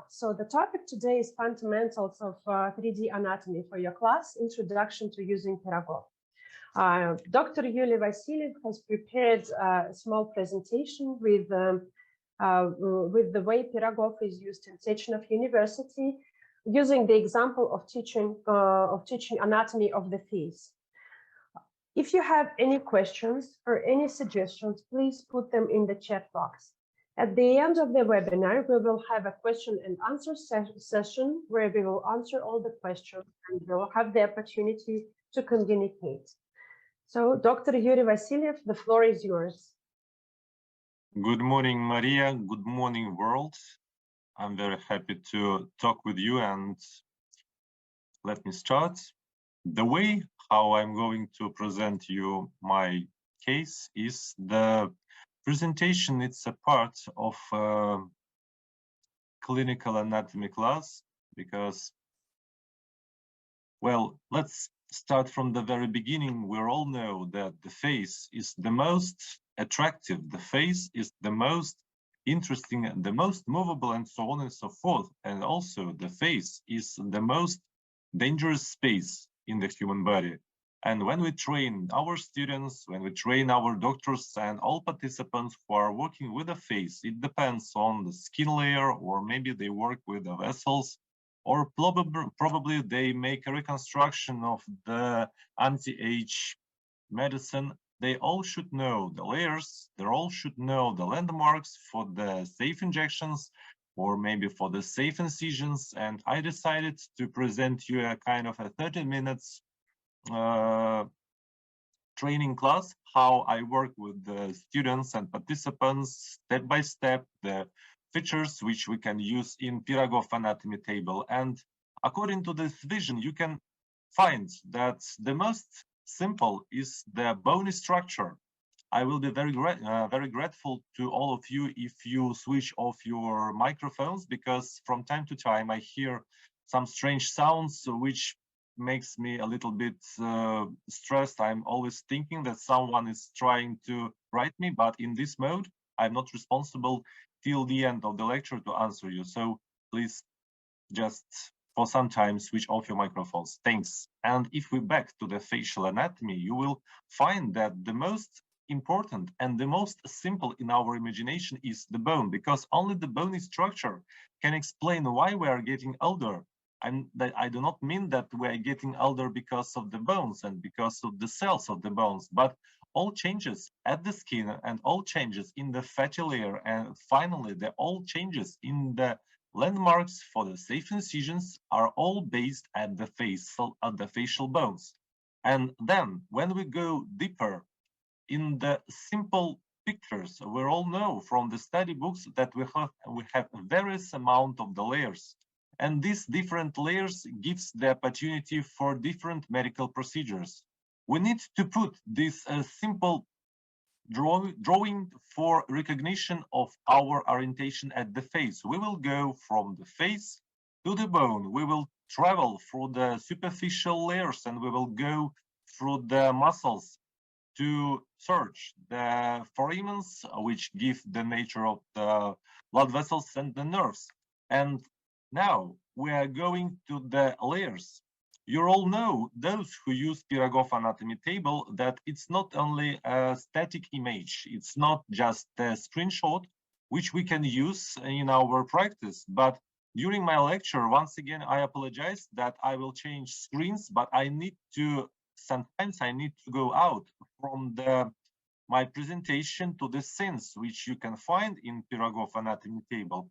So the topic today is fundamentals of 3D anatomy for your class, Introduction to Using Pirogov. Dr. Yuriy Vasil'ev has prepared a small presentation with the way Pirogov is used in Sechenov University, using the example of teaching anatomy of the face. If you have any questions or any suggestions, please put them in the chat box. At the end of the webinar, we will have a question and answer session where we will answer all the questions and we'll have the opportunity to communicate. So, Dr. Yuriy Vasil'ev, the floor is yours. Good morning, Maria. Good morning, world. I'm very happy to talk with you, and let me start. The way how I'm going to present you my case is the presentation. It's a part of clinical anatomy class because, well, let's start from the very beginning. We all know that the face is the most attractive, the face is the most interesting, and the most movable, and so on and so forth. And also the face is the most dangerous space in the human body. And when we train our students, when we train our doctors and all participants who are working with the face, it depends on the skin layer, or maybe they work with the vessels, or probably they make a reconstruction of the anti-age medicine. They all should know the layers, they all should know the landmarks for the safe injections, or maybe for the safe incisions. And I decided to present you a kind of a 30 minutes training class, how I work with the students and participants step by step, the features which we can use in Pirogov anatomy table. And according to this vision, you can find that the most simple is the bony structure. I will be very grateful to all of you if you switch off your microphones, because from time to time I hear some strange sounds which makes me a little bit stressed. I'm always thinking that someone is trying to write me, but in this mode, I'm not responsible till the end of the lecture to answer you. So please just for some time switch off your microphones. Thanks. And if we back to the facial anatomy, you will find that the most important and the most simple in our imagination is the bone, because only the bony structure can explain why we are getting older. I do not mean that we are getting older because of the bones and because of the cells of the bones, but all changes at the skin and all changes in the fatty layer, and finally all changes in the landmarks for the safe incisions are all based at the face, at the facial bones. And then when we go deeper in the simple pictures, we all know from the study books that we have various amount of the layers. And these different layers gives the opportunity for different medical procedures. We need to put this simple drawing for recognition of our orientation at the face. We will go from the face to the bone. We will travel through the superficial layers, and we will go through the muscles to search the foramens, which give the nature of the blood vessels and the nerves. And now we are going to the layers. You all know, those who use Pirogov anatomy table, that it's not only a static image, it's not just a screenshot, which we can use in our practice. But during my lecture, once again, I apologize that I will change screens, but sometimes I need to go out from my presentation to the scenes, which you can find in Pirogov anatomy table.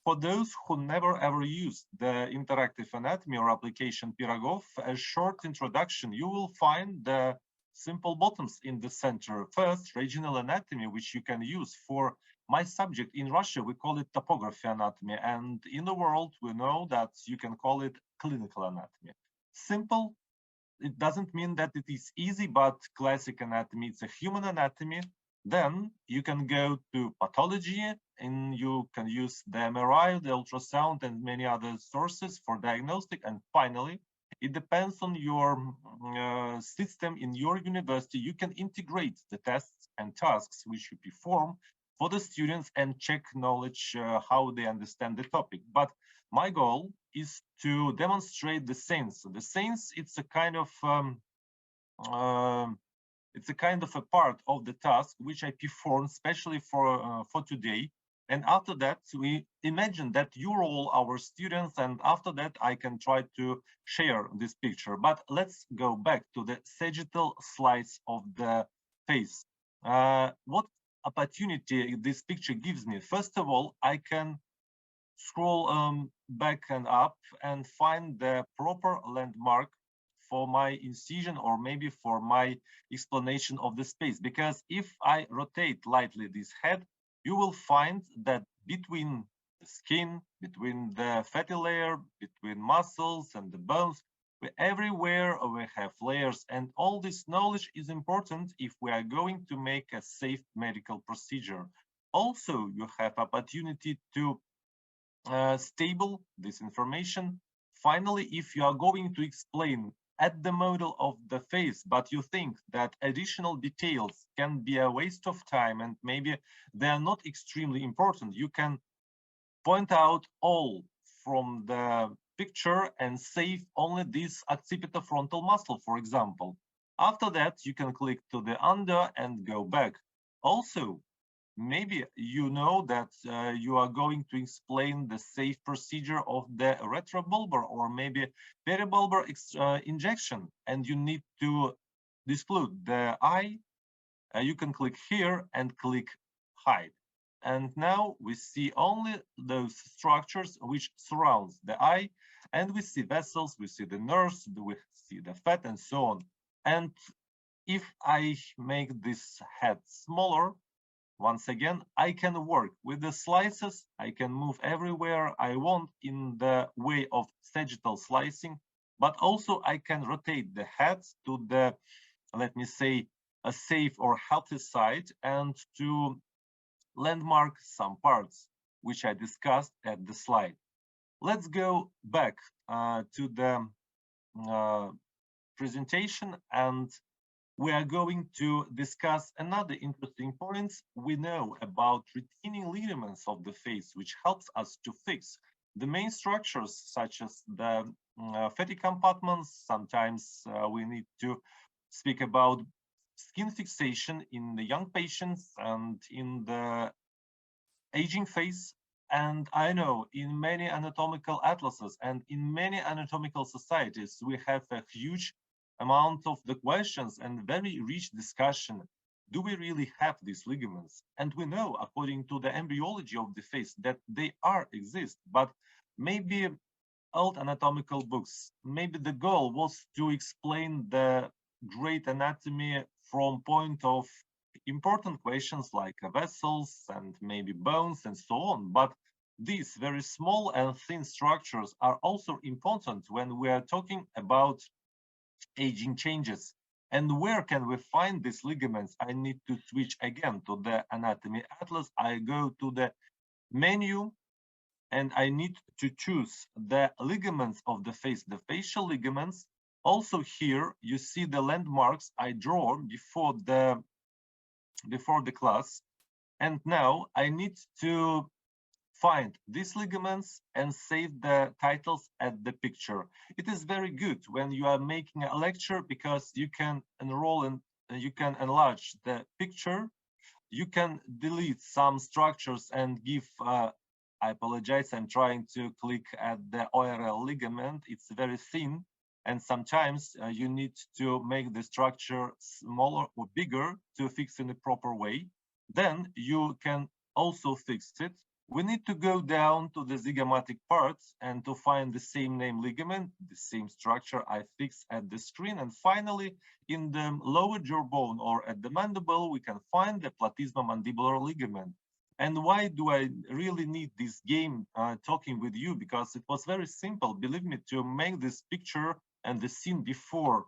For those who never ever used the interactive anatomy or application Pirogov, a short introduction, you will find the simple buttons in the center. First, regional anatomy, which you can use for my subject. In Russia, we call it topography anatomy, and in the world, we know that you can call it clinical anatomy. Simple, it doesn't mean that it is easy, but classic anatomy, it's a human anatomy. Then you can go to pathology, and you can use the MRI, the ultrasound, and many other sources for diagnostic. And finally, it depends on your system in your university. You can integrate the tests and tasks which you perform for the students and check knowledge, how they understand the topic. But my goal is to demonstrate the sense. The sense, it's a kind of a part of the task which I perform especially for today. And after that, we imagine that you're all our students, and after that, I can try to share this picture. But let's go back to the sagittal slice of the face. What opportunity this picture gives me? First of all, I can scroll back and up and find the proper landmark for my incision or maybe for my explanation of the space. Because if I rotate lightly this head, you will find that between the skin, between the fatty layer, between muscles and the bones, everywhere we have layers, and all this knowledge is important if we are going to make a safe medical procedure. Also, you have opportunity to stable this information. Finally, if you are going to explain at the model of the face, but you think that additional details can be a waste of time and maybe they are not extremely important, you can point out all from the picture and save only this occipitofrontal muscle, for example. After that, you can click to the under and go back. Also, maybe you know that you are going to explain the safe procedure of the retrobulbar or maybe peribulbar injection, and you need to exclude the eye. You can click here and click hide. And now we see only those structures which surrounds the eye, and we see vessels, we see the nerves, we see the fat, and so on. And if I make this head smaller, once again, I can work with the slices. I can move everywhere I want in the way of sagittal slicing, but also I can rotate the heads to the, let me say, a safe or healthy side and to landmark some parts which I discussed at the slide. Let's go back to the presentation, and we are going to discuss another interesting point. We know about retaining ligaments of the face, which helps us to fix the main structures such as the fatty compartments. Sometimes we need to speak about skin fixation in the young patients and in the aging face. And I know in many anatomical atlases and in many anatomical societies, we have a huge amount of the questions and very rich discussion. Do we really have these ligaments? And we know, according to the embryology of the face, that they exist, but maybe old anatomical books, maybe the goal was to explain the great anatomy from point of important questions like vessels and maybe bones and so on. But these very small and thin structures are also important when we are talking about aging changes. And where can we find these ligaments? I need to switch again to the anatomy atlas. I go to the menu and I need to choose the ligaments of the face, the facial ligaments. Also here, you see the landmarks I draw before the class. And now I need to find these ligaments and save the titles at the picture. It is very good when you are making a lecture because you can enroll and you can enlarge the picture. You can delete some structures and give, I apologize, I'm trying to click at the ORL ligament. It's very thin. And sometimes you need to make the structure smaller or bigger to fix in a proper way. Then you can also fix it. We need to go down to the zygomatic parts and to find the same name ligament, the same structure I fix at the screen. And finally, in the lower jawbone or at the mandible, we can find the platysmomandibular ligament. And why do I really need this game talking with you? Because it was very simple, believe me, to make this picture and the scene before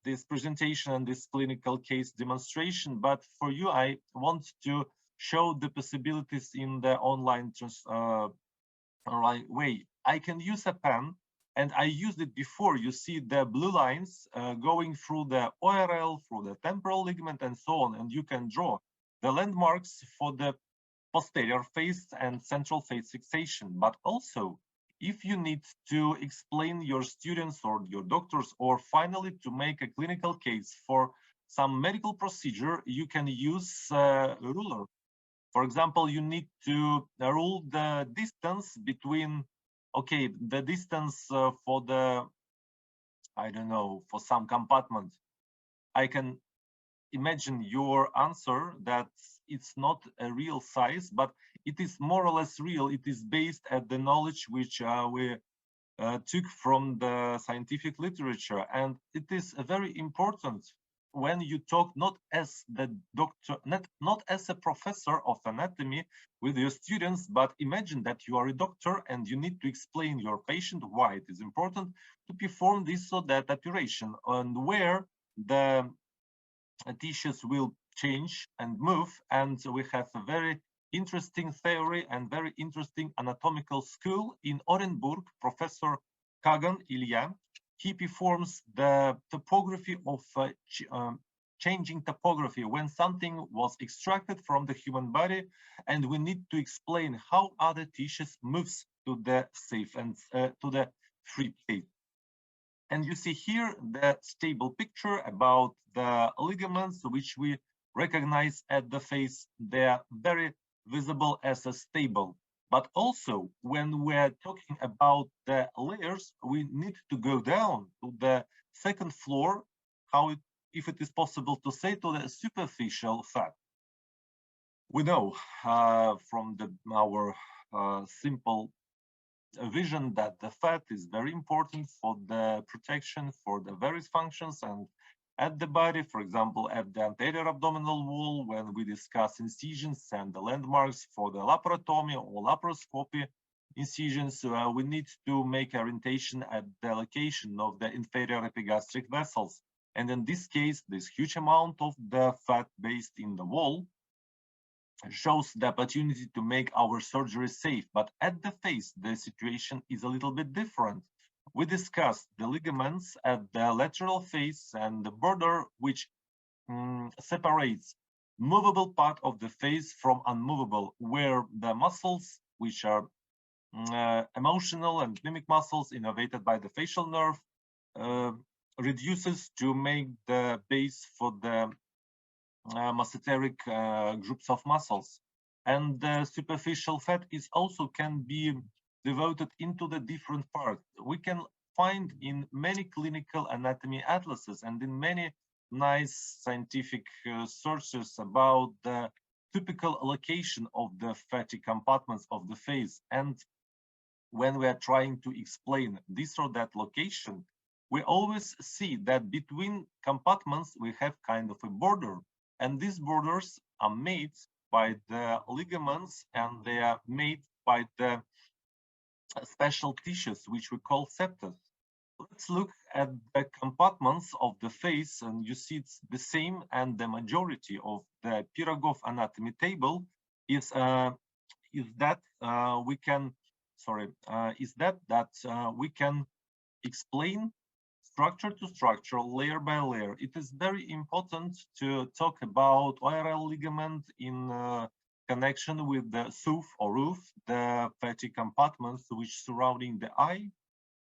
this presentation and this clinical case demonstration. But for you, I want to show the possibilities in the online way. I can use a pen, and I used it before. You see the blue lines going through the ORL, through the temporal ligament, and so on, and you can draw. the landmarks for the posterior face and central face fixation, but also if you need to explain your students or your doctors, or finally to make a clinical case for some medical procedure, you can use a ruler. For example, you need to rule the distance between, okay, the distance for the, I don't know, for some compartment. I can imagine your answer that it's not a real size, but it is more or less real. It is based at the knowledge which we took from the scientific literature. And it is very important when you talk not as the doctor, not as a professor of anatomy with your students, but imagine that you are a doctor and you need to explain your patient why it is important to perform this or that operation, and where the tissues will change and move. And we have a very interesting theory and very interesting anatomical school in Orenburg. Professor Kagan Ilya, he performs the topography of changing topography when something was extracted from the human body, and we need to explain how other tissues moves to the safe and to the free place. And you see here the stable picture about the ligaments, which we recognize at the face. They are very visible as a stable. But also, when we're talking about the layers, we need to go down to the second floor, if it is possible to say, to the superficial fat. We know from our simple vision that the fat is very important for the protection for the various functions and at the body. For example, at the anterior abdominal wall, when we discuss incisions and the landmarks for the laparotomy or laparoscopy incisions, we need to make orientation at the location of the inferior epigastric vessels. And in this case, this huge amount of the fat based in the wall shows the opportunity to make our surgery safe. But at the face, the situation is a little bit different. We discussed the ligaments at the lateral face and the border which separates movable part of the face from unmovable, where the muscles, which are emotional and mimic muscles innervated by the facial nerve, reduces to make the base for the mesenteric groups of muscles. And the superficial fat is also can be devoted into the different parts. We can find in many clinical anatomy atlases and in many nice scientific sources about the typical location of the fatty compartments of the face. And when we are trying to explain this or that location, we always see that between compartments we have kind of a border. And these borders are made by the ligaments, and they are made by the special tissues, which we call septa. Let's look at the compartments of the face, and you see it's the same, and the majority of the Pirogov anatomy table is that we can explain structure to structure, layer by layer. It is very important to talk about ORL ligament in connection with the SUF or roof, the fatty compartments which surrounding the eye.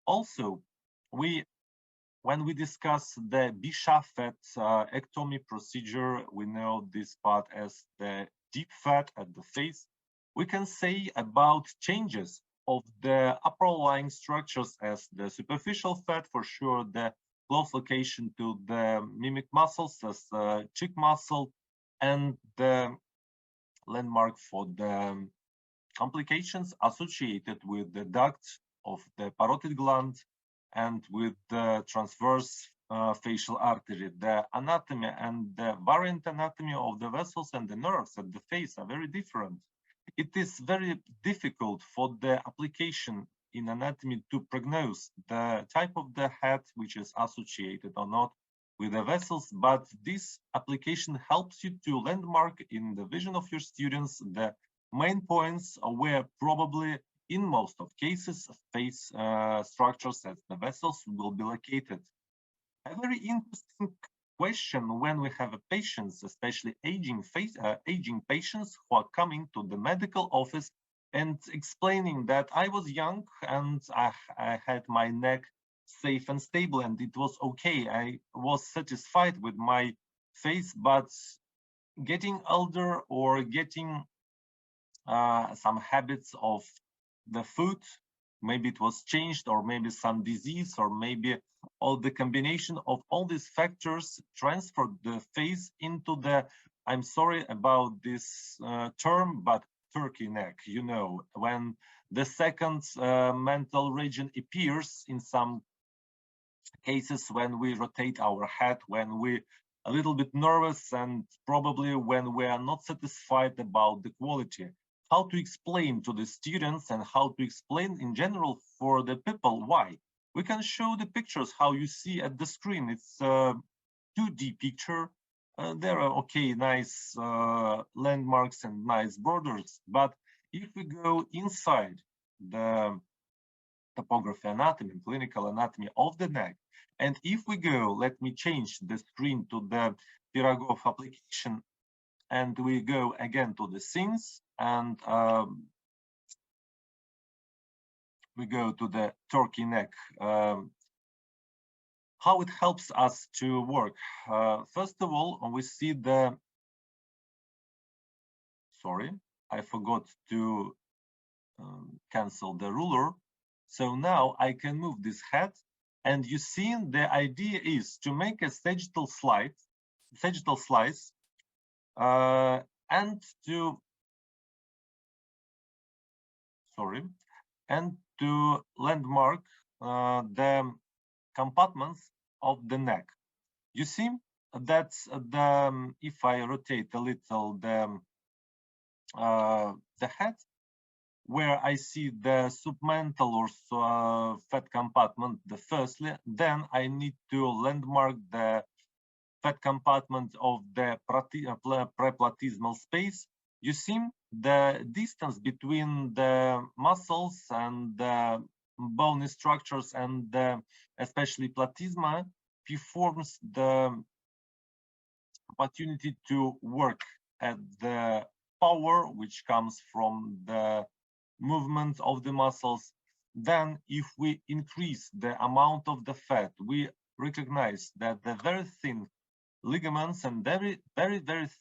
Also, when we discuss the B-shaft fat ectomy procedure, we know this part as the deep fat at the face. We can say about changes of the upper lying structures as the superficial fat, for sure, the close location to the mimic muscles as the cheek muscle, and the landmark for the complications associated with the duct of the parotid gland and with the transverse facial artery. The anatomy and the variant anatomy of the vessels and the nerves at the face are very different. It is very difficult for the application in anatomy to prognose the type of the head which is associated or not with the vessels, but this application helps you to landmark in the vision of your students the main points where probably in most of cases face structures as the vessels will be located. A very interesting question when we have patients, especially aging patients who are coming to the medical office and explaining that I was young and I had my neck safe and stable and it was okay. I was satisfied with my face, but getting older or getting some habits of the food, maybe it was changed, or maybe some disease, or maybe all the combination of all these factors transferred the face into the, I'm sorry about this term, but turkey neck, you know, when the second mental region appears in some cases, when we rotate our head, when we a little bit nervous, and probably when we are not satisfied about the quality. How to explain to the students and how to explain in general for the people why. We can show the pictures how you see at the screen. It's a 2D picture. There are okay, nice landmarks and nice borders. But if we go inside the topography anatomy, clinical anatomy of the neck, and if we go, let me change the screen to the Pirogov application, and we go again to the scenes, and we go to the turkey neck. How it helps us to work. First of all, we see the, sorry, I forgot to cancel the ruler. So now I can move this head, and you see the idea is to make a sagittal slice, and to, sorry, and to landmark the compartments of the neck. You see that the, if I rotate a little the head, where I see the submental or fat compartment, the firstly, then I need to landmark the fat compartment of the preplatysmal space. You see the distance between the muscles and the bony structures and especially platysma performs the opportunity to work at the power which comes from the movement of the muscles. Then if we increase the amount of the fat, we recognize that the very thin ligaments and very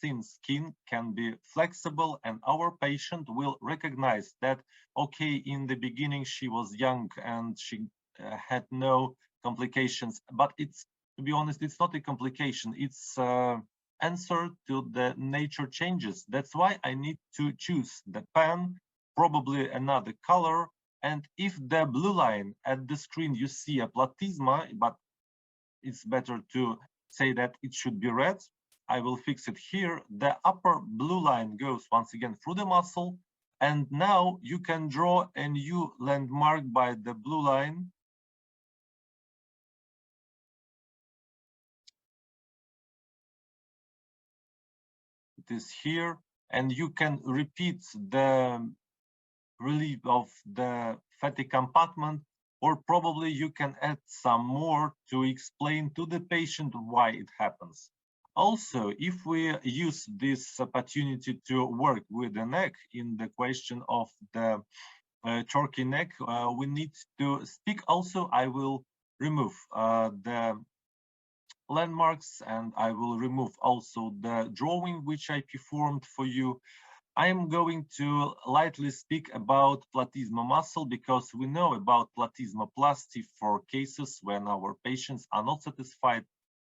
thin skin can be flexible, and our patient will recognize that, okay, in the beginning she was young and she had no complications, but it's, to be honest, it's not a complication, it's answer to the nature changes. That's why I need to choose the pen, probably another color, and if the blue line at the screen you see a platysma, but it's better to say that it should be red, I will fix it here. The upper blue line goes once again through the muscle, and now you can draw a new landmark by the blue line. It is here, and you can repeat the relief of the fatty compartment, or probably you can add some more to explain to the patient why it happens. Also, if we use this opportunity to work with the neck in the question of the turkey neck, we need to speak also. I will remove the landmarks, and I will remove also the drawing which I performed for you. I am going to lightly speak about platysma muscle, because we know about platysmoplasty for cases when our patients are not satisfied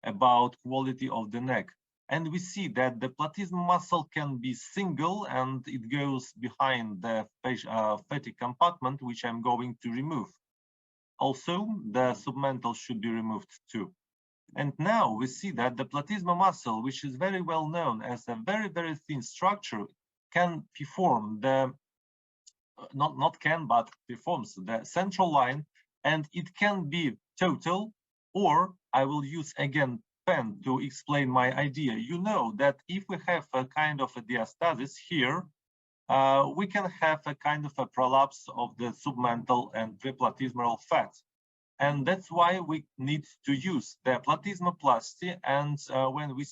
about quality of the neck. And we see that the platysma muscle can be single, and it goes behind the fatty compartment, which I'm going to remove. Also, the submental should be removed too. And now we see that the platysma muscle, which is very well known as a very thin structure, can perform the, not can, but performs the central line, and it can be total, or I will use again pen to explain my idea. You know that if we have a kind of a diastasis here, we can have a kind of a prolapse of the submental and preplatysmal fat. And that's why we need to use the platysmoplasty. And when we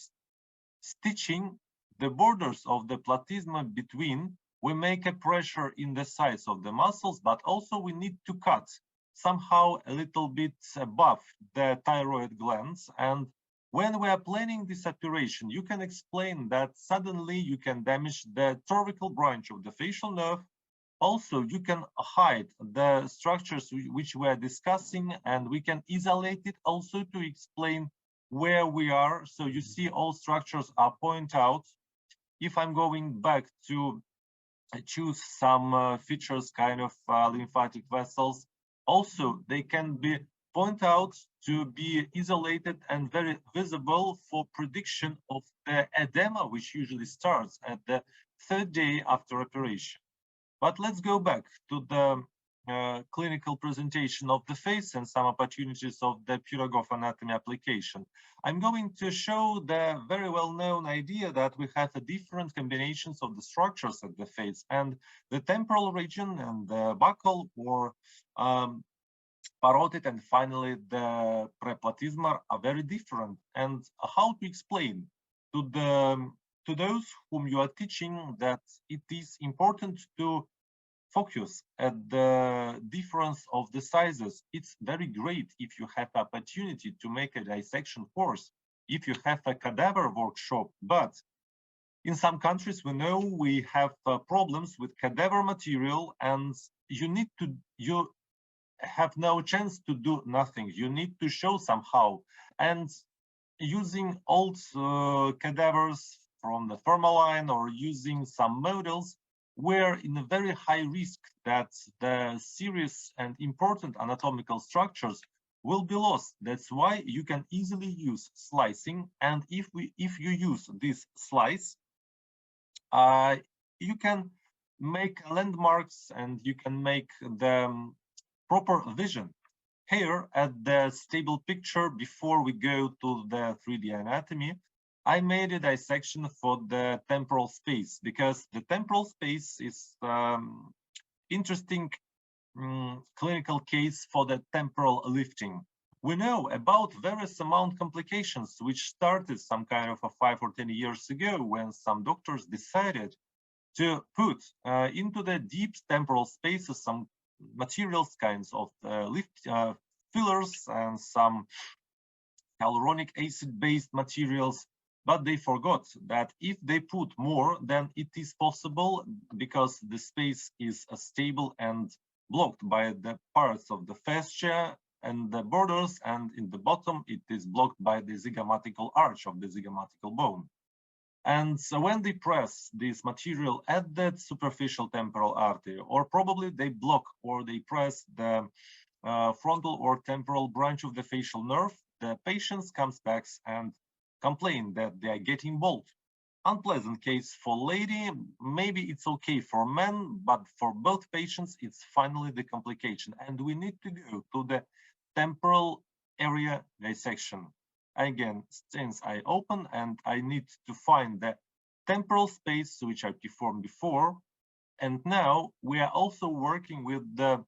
stitching the borders of the platysma between, we make a pressure in the sides of the muscles, but also we need to cut somehow a little bit above the thyroid glands. And when we are planning this operation, you can explain that suddenly you can damage the cervical branch of the facial nerve. Also, you can hide the structures which we are discussing, and we can isolate it also to explain where we are. So you see all structures are pointed out. If I'm going back to choose some features, kind of lymphatic vessels, also they can be pointed out to be isolated and very visible for prediction of the edema, which usually starts at the third day after operation. But let's go back to the clinical presentation of the face and some opportunities of the Pirogov anatomy application. I'm going to show the very well-known idea that we have a different combinations of the structures at the face, and the temporal region and the buccal or parotid and finally the preplatysmal are very different. And how to explain to those whom you are teaching that it is important to focus at the difference of the sizes. It's very great if you have opportunity to make a dissection course, if you have a cadaver workshop, but in some countries we know we have problems with cadaver material, and you have no chance to do nothing. You need to show somehow, and using old cadavers from the formalin or using some models, we're in a very high risk that the serious and important anatomical structures will be lost. That's why you can easily use slicing. And if you use this slice, you can make landmarks and you can make the proper vision. Here at the stable picture, before we go to the 3D anatomy, I made a dissection for the temporal space because the temporal space is interesting clinical case for the temporal lifting. We know about various amount complications which started some kind of 5 or 10 years ago when some doctors decided to put into the deep temporal spaces some materials, kinds of fillers and some hyaluronic acid-based materials. But they forgot that if they put more, then it is possible because the space is stable and blocked by the parts of the fascia and the borders, and in the bottom it is blocked by the zygomatical arch of the zygomatical bone. And so when they press this material at that superficial temporal artery, or probably they block or they press the frontal or temporal branch of the facial nerve, the patient comes back and complain that they are getting bald. Unpleasant case for lady, maybe it's okay for men, but for both patients, it's finally the complication. And we need to go to the temporal area dissection. Again, since I open and I need to find the temporal space which I performed before. And now we are also working with the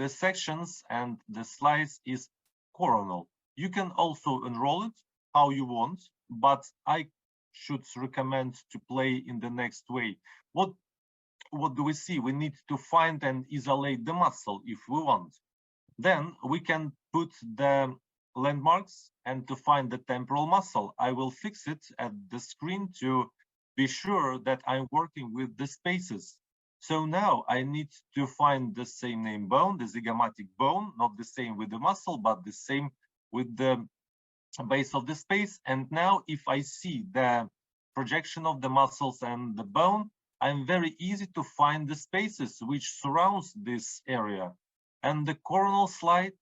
sections, and the slice is coronal. You can also enroll it how you want, but I should recommend to play in the next way. What do we see? We need to find and isolate the muscle if we want. Then we can put the landmarks and to find the temporal muscle. I will fix it at the screen to be sure that I'm working with the spaces. So now I need to find the same name bone, the zygomatic bone, not the same with the muscle, but the same with the base of the space. And now if I see the projection of the muscles and the bone, I'm very easy to find the spaces which surrounds this area. And the coronal slide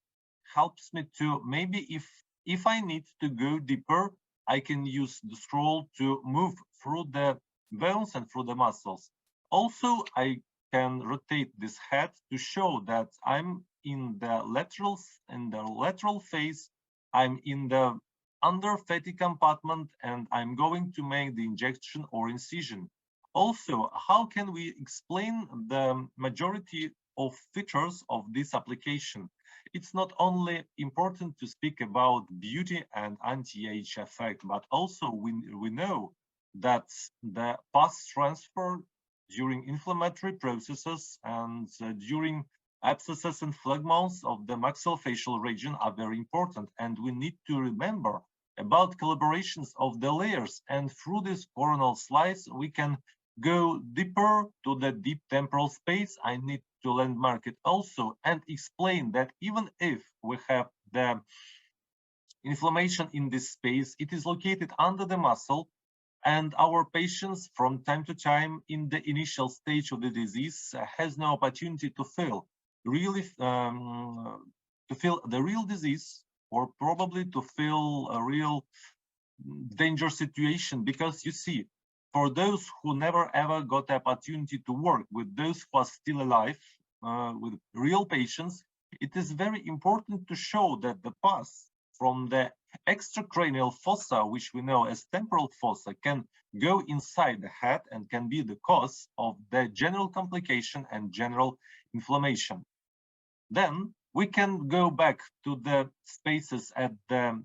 helps me to, maybe if I need to go deeper, I can use the scroll to move through the bones and through the muscles. Also, I can rotate this head to show that I'm in the lateral phase, I'm in the under fatty compartment, and I'm going to make the injection or incision. Also, how can we explain the majority of features of this application? it's not only important to speak about beauty and anti-age effect, but also we know that the pus transfer during inflammatory processes and during abscesses and phlegmons of the maxillofacial region are very important, and we need to remember about collaborations of the layers. And through these coronal slides, we can go deeper to the deep temporal space. I need to landmark it also and explain that even if we have the inflammation in this space, it is located under the muscle, and our patients from time to time in the initial stage of the disease has no opportunity to feel really the real disease, or probably to feel a real danger situation, because you see, for those who never ever got the opportunity to work with those who are still alive, with real patients, it is very important to show that the pus from the extracranial fossa, which we know as temporal fossa, can go inside the head and can be the cause of the general complication and general inflammation. Then we can go back to the spaces at the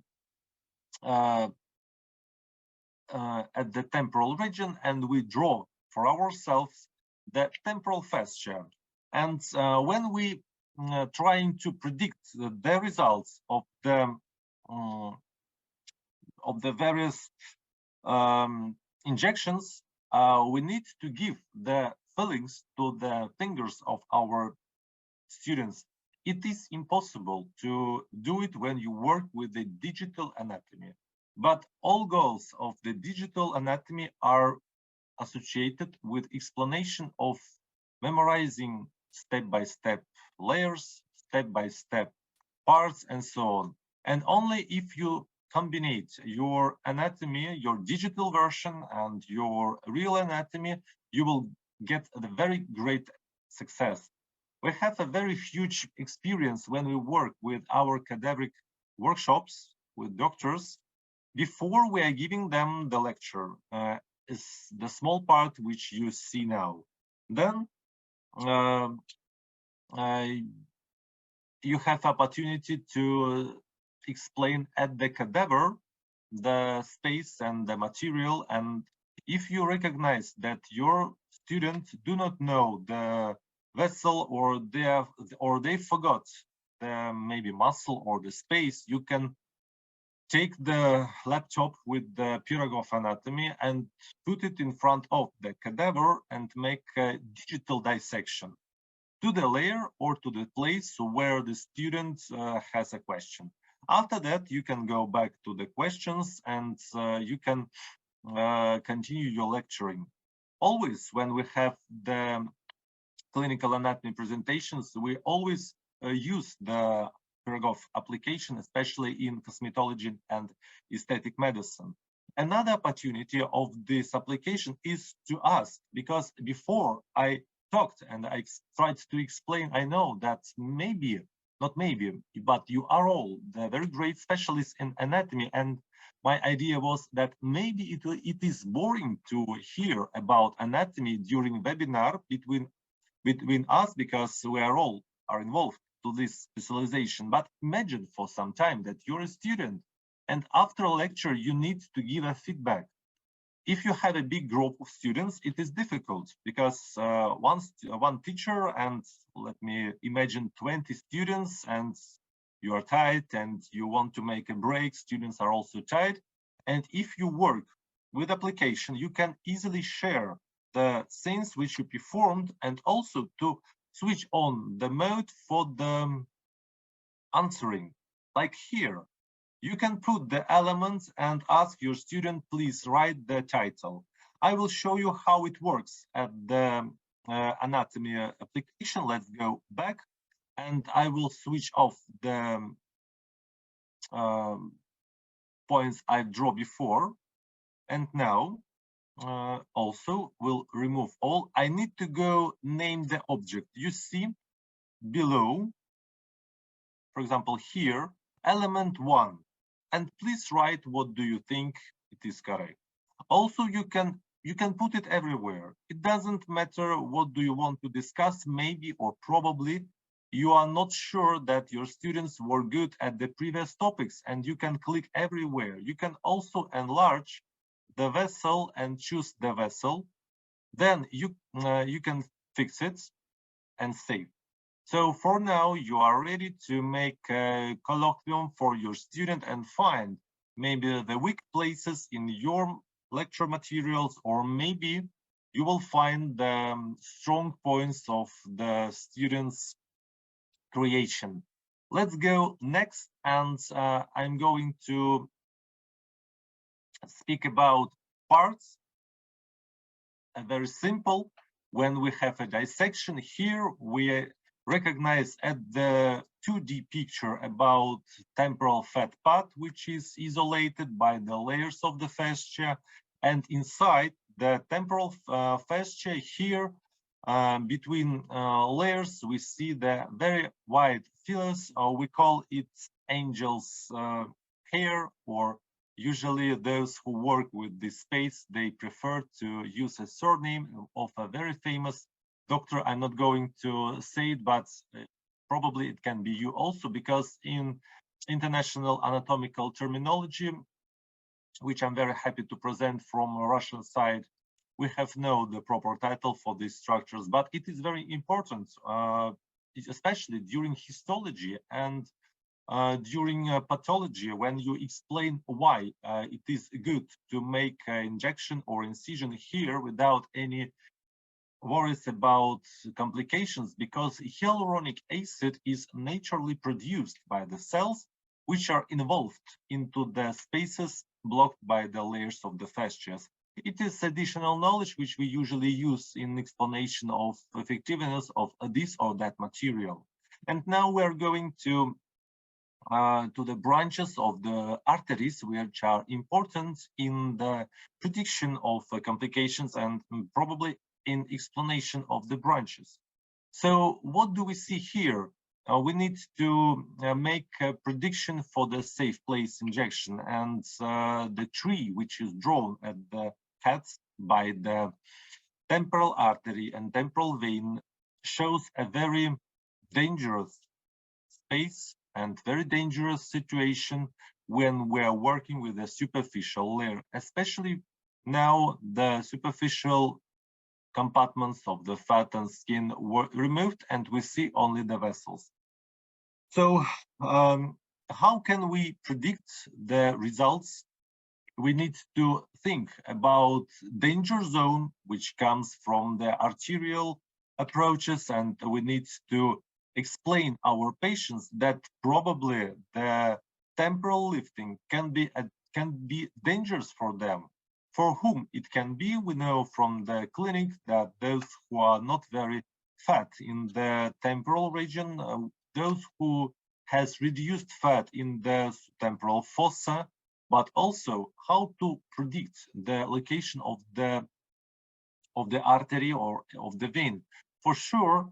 temporal region, and we draw for ourselves the temporal fascia. And when we trying to predict the results of the various injections, we need to give the fillings to the fingers of our students. It is impossible to do it when you work with the digital anatomy, but all goals of the digital anatomy are associated with explanation of memorizing step-by-step layers, step-by-step parts, and so on. And only if you combine your anatomy, your digital version, and your real anatomy, you will get a very great success. We have a very huge experience when we work with our cadaveric workshops with doctors. Before we are giving them the lecture, is the small part which you see now. Then you have opportunity to explain at the cadaver the space and the material, and if you recognize that your students do not know the vessel, or they forgot the maybe muscle or the space, you can take the laptop with the Pirogov anatomy and put it in front of the cadaver and make a digital dissection to the layer or to the place where the student has a question. After that, you can go back to the questions and you can continue your lecturing. Always when we have the clinical anatomy presentations, we always use the Pirogov application, especially in cosmetology and aesthetic medicine. Another opportunity of this application is to ask, because before I talked and I tried to explain, I know that maybe, not maybe, but you are all the very great specialists in anatomy, and my idea was that maybe it is boring to hear about anatomy during webinar between us, because we are involved to this specialization. But imagine for some time that you're a student, and after a lecture you need to give a feedback. If you have a big group of students, it is difficult, because one teacher and, let me imagine, 20 students, and you are tired and you want to make a break, students are also tired. And if you work with application, you can easily share the things which you performed, and also to switch on the mode for the answering. Like here, you can put the elements and ask your student, please write the title. I will show you how it works at the anatomy application. Let's go back, and I will switch off the points I drew before. And now also we'll remove all. I need to go name the object. You see below, for example, here, element 1. And please write what do you think it is correct. Also, you can put it everywhere. It doesn't matter what do you want to discuss, maybe or probably. you are not sure that your students were good at the previous topics, and you can click everywhere. You can also enlarge the vessel and choose the vessel. Then you can fix it and save. So for now, you are ready to make a colloquium for your student and find maybe the weak places in your lecture materials, or maybe you will find the strong points of the students' creation. Let's go next, and I'm going to speak about parts. Very simple. When we have a dissection here, we recognize at the 2D picture about temporal fat pad, which is isolated by the layers of the fascia, and inside the temporal fascia here, between layers, we see the very wide fillers. We call it angel's hair, or usually those who work with this space, they prefer to use a surname of a very famous doctor. I'm not going to say it, but probably it can be you also, because in international anatomical terminology, which I'm very happy to present from a Russian side, we have the proper title for these structures, but it is very important, especially during histology and during pathology, when you explain why it is good to make injection or incision here without any worries about complications, because hyaluronic acid is naturally produced by the cells which are involved into the spaces blocked by the layers of the fascias. It is additional knowledge which we usually use in explanation of effectiveness of this or that material. And now we're going to the branches of the arteries, which are important in the prediction of complications and probably in explanation of the branches. So what do we see here? We need to make a prediction for the safe place injection, and the tree which is drawn at the head by the temporal artery and temporal vein shows a very dangerous space and very dangerous situation when we are working with a superficial layer, especially now the superficial compartments of the fat and skin were removed and we see only the vessels. So how can we predict the results? We need to think about danger zone, which comes from the arterial approaches, and we need to explain our patients that probably the temporal lifting can be dangerous for them. For whom it can be, we know from the clinic that those who are not very fat in the temporal region, those who has reduced fat in the temporal fossa, but also how to predict the location of the artery or of the vein. For sure,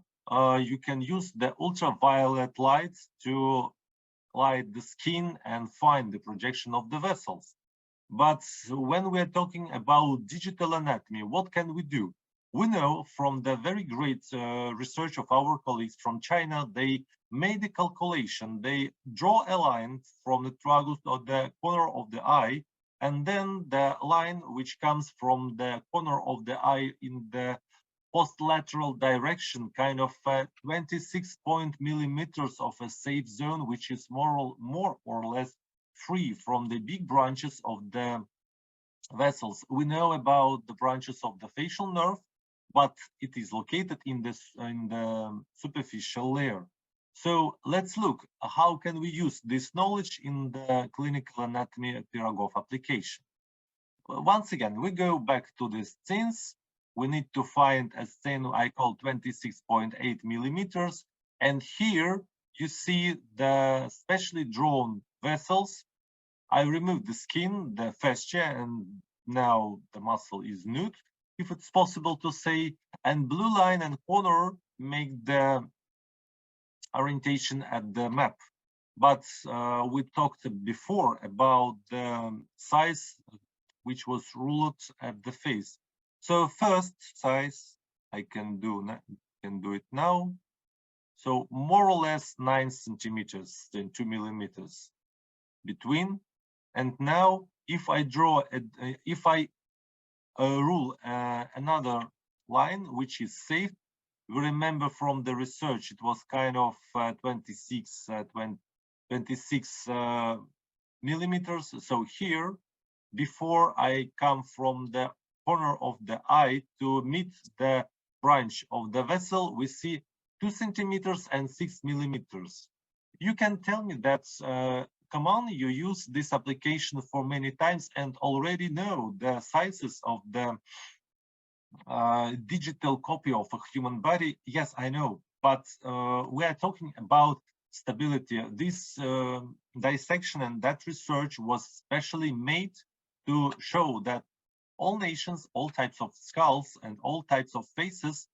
you can use the ultraviolet lights to light the skin and find the projection of the vessels. But when we're talking about digital anatomy, what can we do? We know from the very great research of our colleagues from China, they made a calculation. They draw a line from the tragus of the corner of the eye, and then the line which comes from the corner of the eye in the postlateral direction, kind of 26 millimeters of a safe zone, which is more or less free from the big branches of the vessels. We know about the branches of the facial nerve, but it is located in the superficial layer. So let's look how can we use this knowledge in the clinical anatomy Pirogov application. Once again, we go back to the scenes. We need to find a scene I call 26.8 millimeters. And here you see the specially drawn vessels. I removed the skin, the fascia, and now the muscle is nude, if it's possible to say, and blue line and corner make the orientation at the map. But we talked before about the size which was ruled at the face. So first size, I can do it now. So more or less 9 centimeters, then 2 millimeters between. And now if I draw, if I rule another line, which is safe, we remember from the research, it was kind of 26 millimeters. So here, before I come from the corner of the eye to meet the branch of the vessel, we see 2 centimeters and 6 millimeters. You can tell me that come on, you use this application for many times and already know the sizes of the digital copy of a human body. Yes, I know, but we are talking about stability. This dissection and that research was specially made to show that all nations, all types of skulls and all types of faces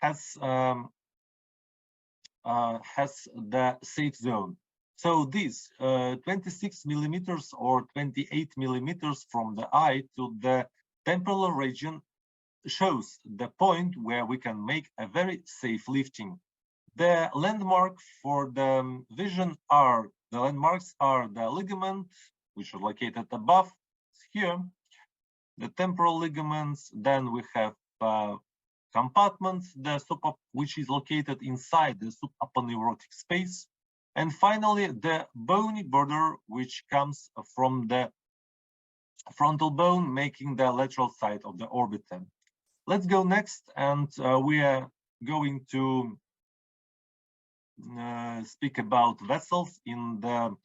has the safe zone. So this 26 millimeters or 28 millimeters from the eye to the temporal region shows the point where we can make a very safe lifting. The landmark for the vision are, the landmarks are the ligament, which are located above here, the temporal ligaments, then we have compartments, which is located inside the subaponeurotic space, and finally the bony border, which comes from the frontal bone, making the lateral side of the orbiter. Let's go next, and we are going to speak about vessels in the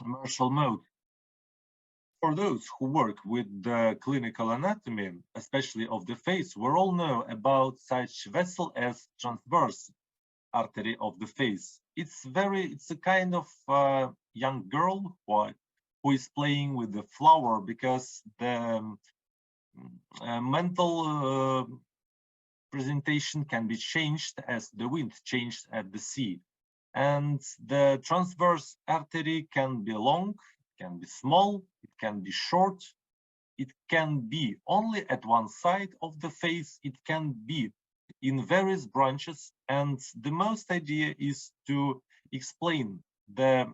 martial mode. For those who work with the clinical anatomy, especially of the face, we all know about such vessel as transverse artery of the face. It's a kind of young girl who is playing with the flower, because the mental presentation can be changed as the wind changed at the sea. And the transverse artery can be long, it can be small, it can be short, it can be only at one side of the face, it can be in various branches, and the most idea is to explain the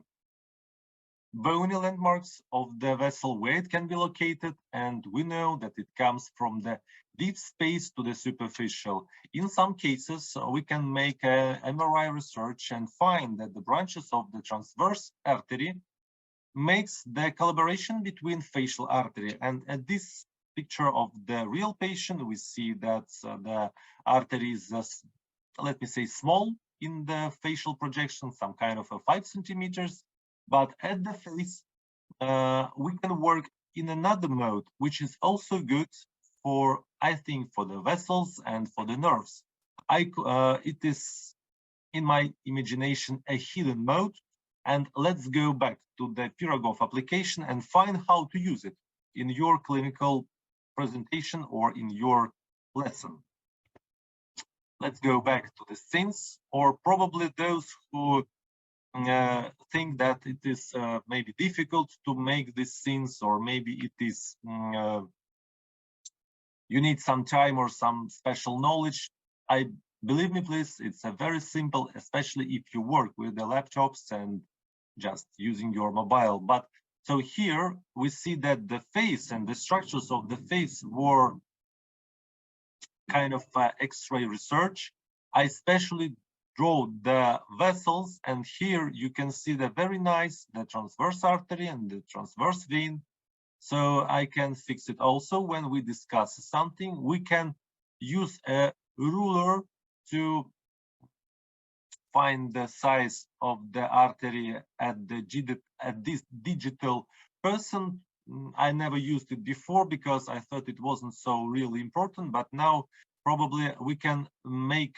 bony landmarks of the vessel, where it can be located, and we know that it comes from the deep space to the superficial. In some cases, we can make a MRI research and find that the branches of the transverse artery makes the collaboration between facial artery. And at this picture of the real patient, we see that the artery is, let me say, small in the facial projection, some kind of 5 centimeters. But at the face, we can work in another mode, which is also good for, I think, for the vessels and for the nerves. It is, in my imagination, a hidden mode. And let's go back to the Pirogov application and find how to use it in your clinical presentation or in your lesson. Let's go back to the scenes, or probably those who think that it is maybe difficult to make these scenes, or maybe it is you need some time or some special knowledge. Believe me, please, it's a very simple, especially if you work with the laptops and just using your mobile. But so here we see that the face and the structures of the face were kind of X-ray research. I especially draw the vessels, and here you can see the very nice, the transverse artery and the transverse vein. So I can fix it also when we discuss something. We can use a ruler to find the size of the artery at this digital person. I never used it before because I thought it wasn't so really important, but now probably we can make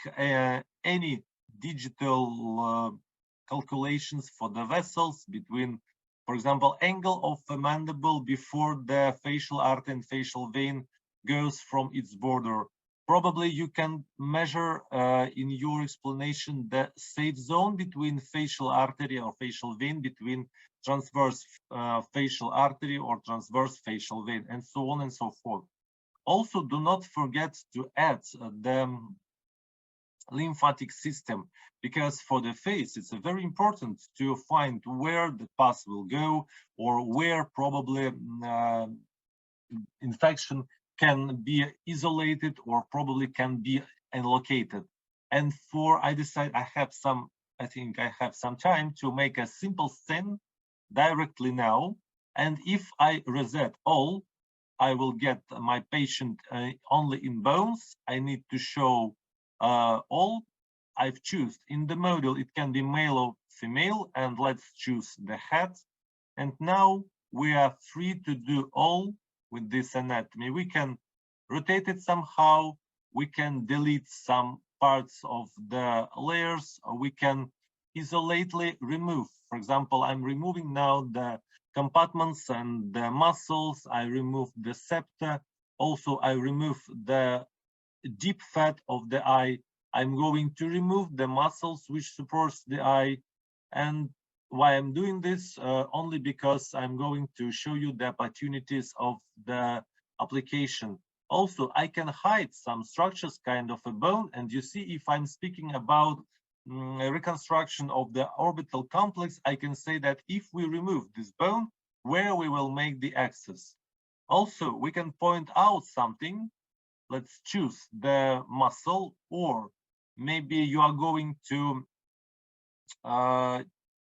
any digital calculations for the vessels between, for example, angle of the mandible before the facial artery and facial vein goes from its border. Probably you can measure in your explanation the safe zone between facial artery or facial vein, between transverse facial artery or transverse facial vein, and so on and so forth. Also, do not forget to add the lymphatic system, because for the face it's very important to find where the pus will go, or where probably infection can be isolated or probably can be allocated. And I decide I think I have some time to make a simple scan directly now. And if I reset all, I will get my patient only in bones. I need to show all. I've chosen in the model, it can be male or female, and let's choose the head. And now we are free to do all with this anatomy. We can rotate it somehow. We can delete some parts of the layers. We can isolately remove. For example, I'm removing now the compartments and the muscles. I remove the septa. Also, I remove the deep fat of the eye. I'm going to remove the muscles which supports the eye. And why I'm doing this? Only because I'm going to show you the opportunities of the application. Also, I can hide some structures, kind of a bone. And you see, if I'm speaking about reconstruction of the orbital complex, I can say that if we remove this bone, where we will make the access. Also, we can point out something. Let's choose the muscle, or maybe you are going to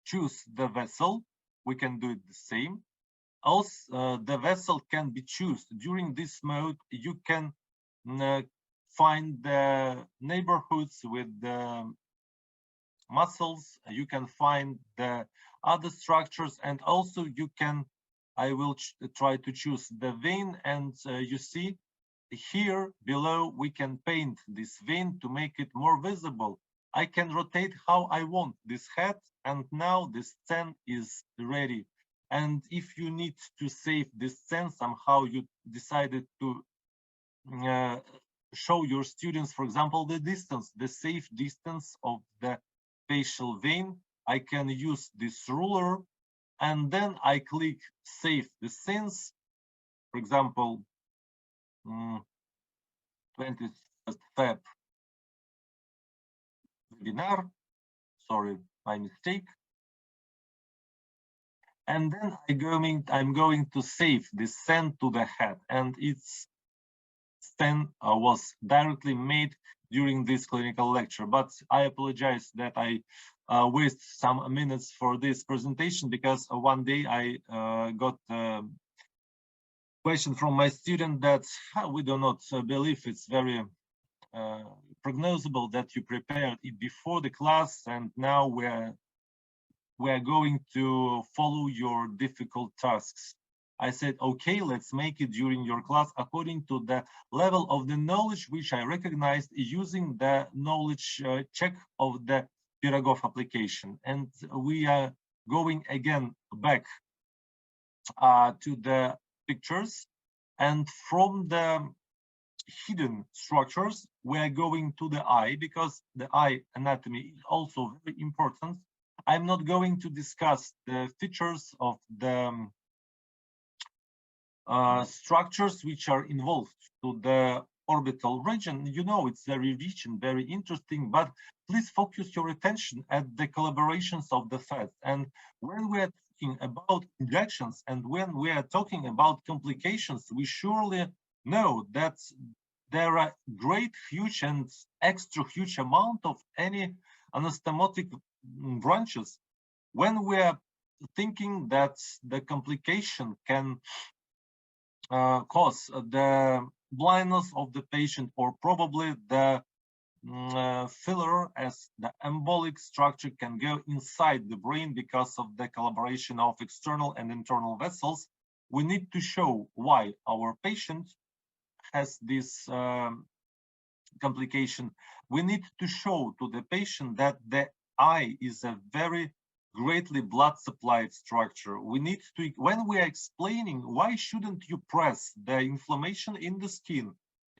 choose the vessel. We can do it the same. Also, the vessel can be chosen. During this mode, you can find the neighborhoods with the muscles. You can find the other structures, and also you can, I will try to choose the vein, and you see here below we can paint this vein to make it more visible. I can rotate how I want this head, and now the scan is ready. And if you need to save this scan, somehow you decided to show your students, for example, the distance, the safe distance of the facial vein, I can use this ruler, and then I click save the scenes. For example, 21st Feb webinar, sorry, my mistake. And then I'm going to save this send to the head, and its send was directly made during this clinical lecture. But I apologize that I waste some minutes for this presentation, because one day I got a question from my student that we do not believe it's very prognosable that you prepared it before the class, and now we're going to follow your difficult tasks. I said, okay, let's make it during your class according to the level of the knowledge which I recognized using the knowledge check of the Pirogov application. And we are going again back to the pictures, and from the hidden structures we are going to the eye, because the eye anatomy is also very important. I'm not going to discuss the features of the structures which are involved to the orbital region. You know, it's very rich and very interesting, but please focus your attention at the collaborations of the fat. And when we are talking about injections and when we are talking about complications, we surely know that there are great, huge and extra huge amount of any anastomotic branches. When we are thinking that the complication can cause the blindness of the patient, or probably the filler, as the embolic structure can go inside the brain because of the collaboration of external and internal vessels, we need to show why our patient has this complication. We need to show to the patient that the eye is a very greatly blood supplied structure. We need to, when we are explaining why shouldn't you press the inflammation in the skin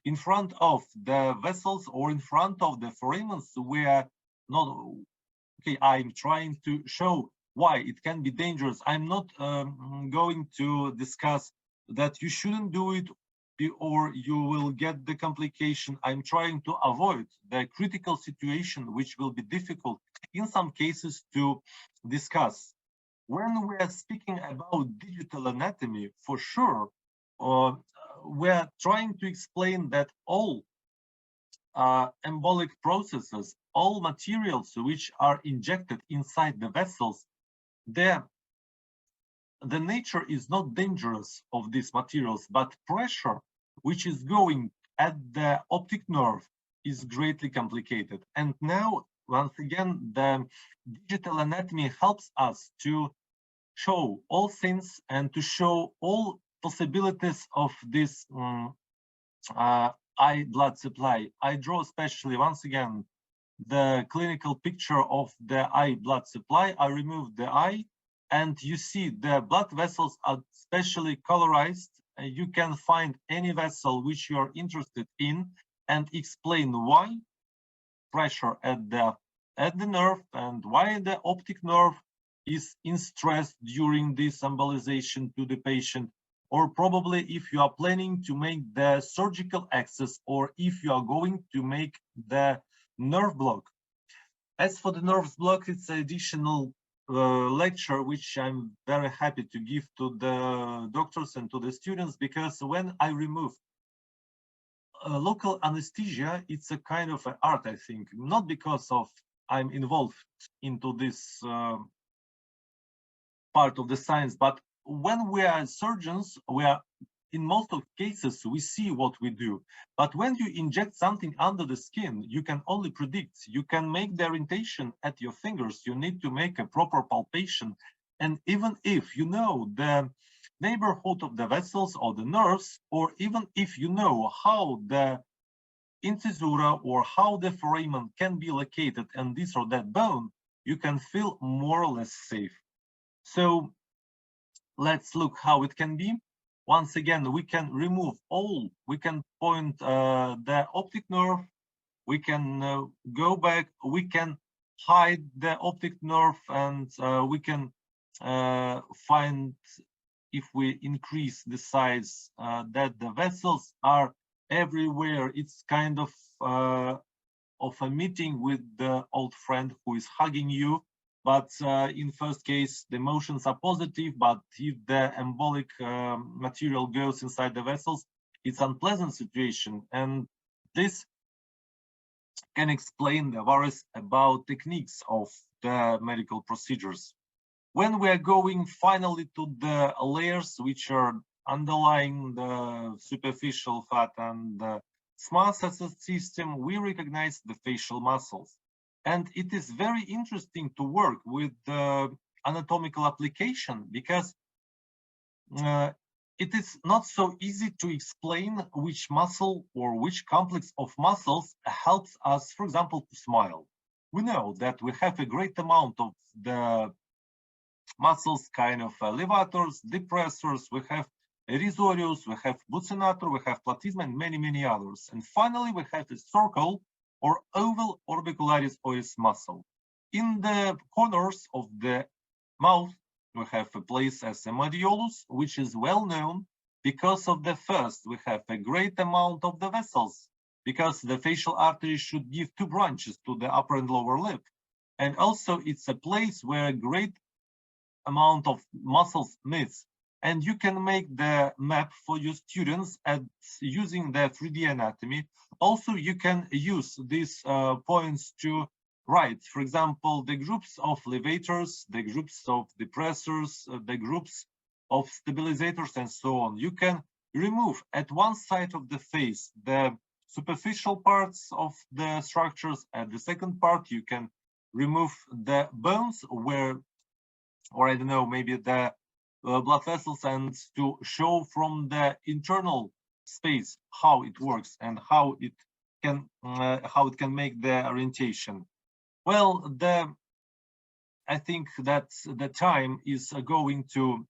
in front of the vessels or in front of the foramens, we are not, okay, I'm trying to show why it can be dangerous. I'm not going to discuss that you shouldn't do it or you will get the complication. I'm trying to avoid the critical situation, which will be difficult in some cases to discuss. When we are speaking about digital anatomy, for sure, we're trying to explain that all embolic processes, all materials which are injected inside the vessels, the nature is not dangerous of these materials, but pressure which is going at the optic nerve is greatly complicated. And now, once again, the digital anatomy helps us to show all things and to show all possibilities of this eye blood supply. I draw especially, once again, the clinical picture of the eye blood supply. I remove the eye, and you see the blood vessels are specially colorized. You can find any vessel which you are interested in and explain why pressure at the nerve and why the optic nerve is in stress during this embolization to the patient, or probably if you are planning to make the surgical access, or if you are going to make the nerve block. As for the nerve block, it's an additional lecture which I'm very happy to give to the doctors and to the students, because when I remove local anesthesia, it's a kind of an art, I think, not because of I'm involved into this part of the science, but when we are surgeons, we are, in most of cases, we see what we do. But when you inject something under the skin, you can only predict. You can make the orientation at your fingers. You need to make a proper palpation. And even if you know the neighborhood of the vessels or the nerves, or even if you know how the incisura or how the foramen can be located in this or that bone, you can feel more or less safe. So let's look how it can be. Once again, we can remove all, we can point the optic nerve, we can go back, we can hide the optic nerve, and we can find, if we increase the size, that the vessels are everywhere. It's kind of a meeting with the old friend who is hugging you. But in first case, the motions are positive, but if the embolic material goes inside the vessels, it's an unpleasant situation. And this can explain the worries about techniques of the medical procedures. When we are going finally to the layers which are underlying the superficial fat and the smooth system, we recognize the facial muscles. And it is very interesting to work with the anatomical application, because it is not so easy to explain which muscle or which complex of muscles helps us, for example, to smile. We know that we have a great amount of the muscles, kind of levators, depressors, we have risorius, we have buccinator, we have platysma, and many, many others. And finally, we have a circle or oval orbicularis oris muscle. In the corners of the mouth, we have a place as a modiolus, which is well known because of the first, we have a great amount of the vessels, because the facial artery should give two branches to the upper and lower lip. And also it's a place where a great amount of muscles meets. And you can make the map for your students using the 3D anatomy. Also, you can use these points to write, for example, the groups of levators, the groups of depressors, the groups of stabilizators, and so on. You can remove at one side of the face the superficial parts of the structures. At the second part, you can remove the bones where, or I don't know, maybe the blood vessels, and to show from the internal space how it works and how it can make the orientation. Well, I think that the time is going to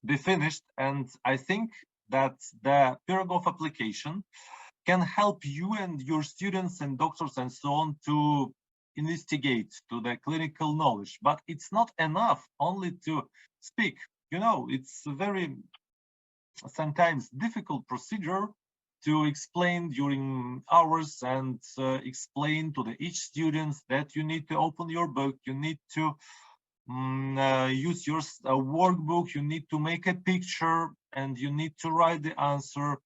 be finished, and I think that the Pirogov application can help you and your students and doctors and so on to investigate to the clinical knowledge. But it's not enough only to speak. You know, it's very sometimes difficult procedure to explain during hours and explain to each student that you need to open your book, you need to use your workbook, you need to make a picture, and you need to write the answer.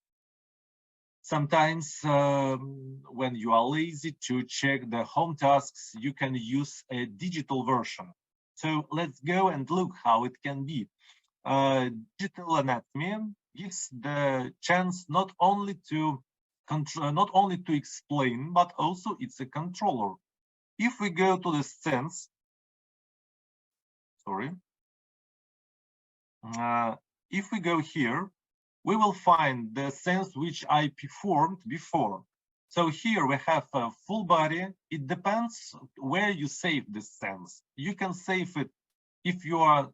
Sometimes when you are lazy to check the home tasks, you can use a digital version. So let's go and look how it can be. Digital anatomy gives the chance not only to explain, but also it's a controller. If we go to the sense, sorry, if we go here, we will find the sense which I performed before. So here we have a full body. It depends where you save this sense. You can save it if you are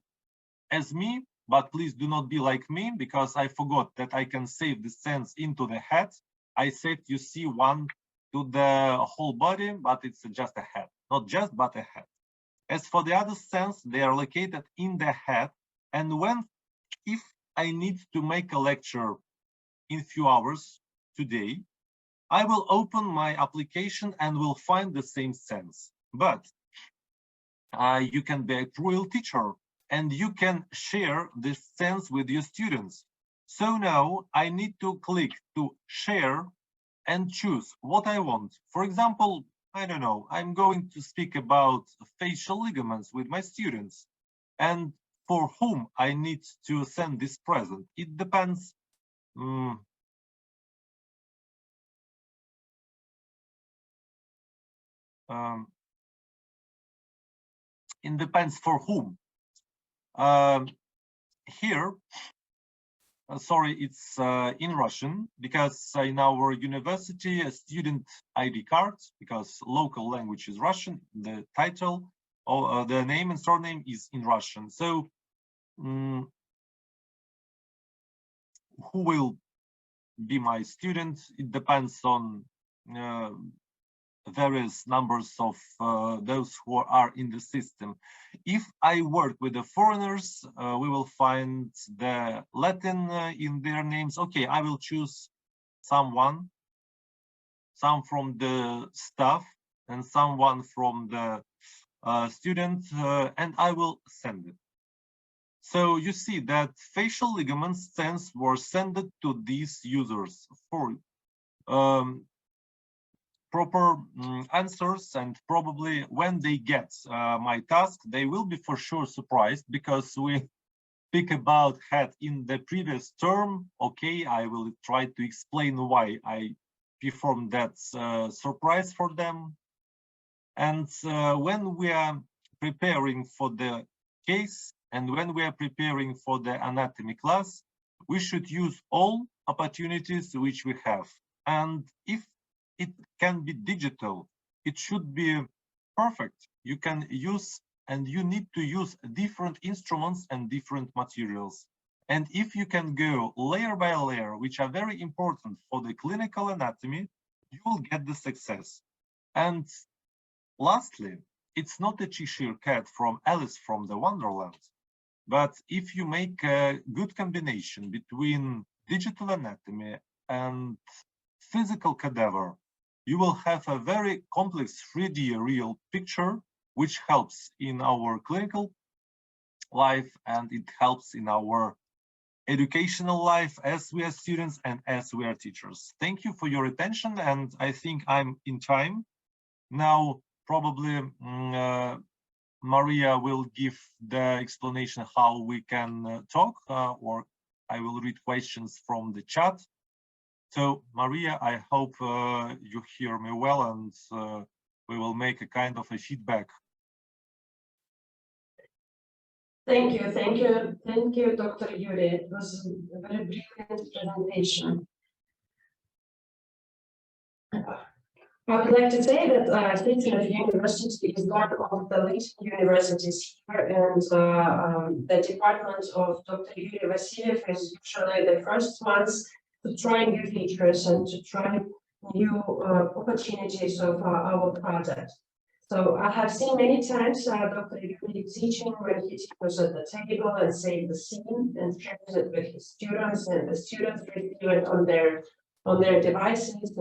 as me, but please do not be like me, because I forgot that I can save the sense into the head. I said you see one to the whole body, but it's just a head, not just, but a head. As for the other sense, they are located in the head. And if I need to make a lecture in few hours today, I will open my application and will find the same sense. But you can be a cruel teacher and you can share this sense with your students. So now I need to click to share and choose what I want. For example, I don't know, I'm going to speak about facial ligaments with my students. And for whom I need to send this present, it depends. It depends for whom. Here, sorry, it's in Russian, because in our university, a student ID card, because local language is Russian, the title, or the name and surname is in Russian. So who will be my student? It depends on various numbers of those who are in the system. If I work with the foreigners, we will find the Latin in their names. Okay, I will choose some from the staff and someone from the student, and I will send it. So you see that facial ligaments sense were sent to these users for proper answers, and probably when they get my task, they will be for sure surprised, because we speak about head in the previous term. Okay, I will try to explain why I performed that surprise for them. And when we are preparing for the case and when we are preparing for the anatomy class, we should use all opportunities which we have. And if it can be digital, it should be perfect. You can use, and you need to use different instruments and different materials. And if you can go layer by layer, which are very important for the clinical anatomy, you will get the success. And lastly, it's not a Cheshire cat from Alice from the Wonderland, but if you make a good combination between digital anatomy and physical cadaver, you will have a very complex 3D real picture, which helps in our clinical life and it helps in our educational life as we are students and as we are teachers. Thank you for your attention, and I think I'm in time. Now, probably Maria will give the explanation how we can talk, or I will read questions from the chat. So, Maria, I hope you hear me well, and we will make a kind of a feedback. Thank you, Dr. Yuriy. It was a very brilliant presentation. I would like to say that Sechenov University is one of the leading universities here, and the department of Dr. Yuriy Vasil'ev is usually the first ones to try new features and to try new opportunities of our project. So I have seen many times Dr. Yuriy teaching when he was at the table and say the scene and shares it with his students, and the students review it on their devices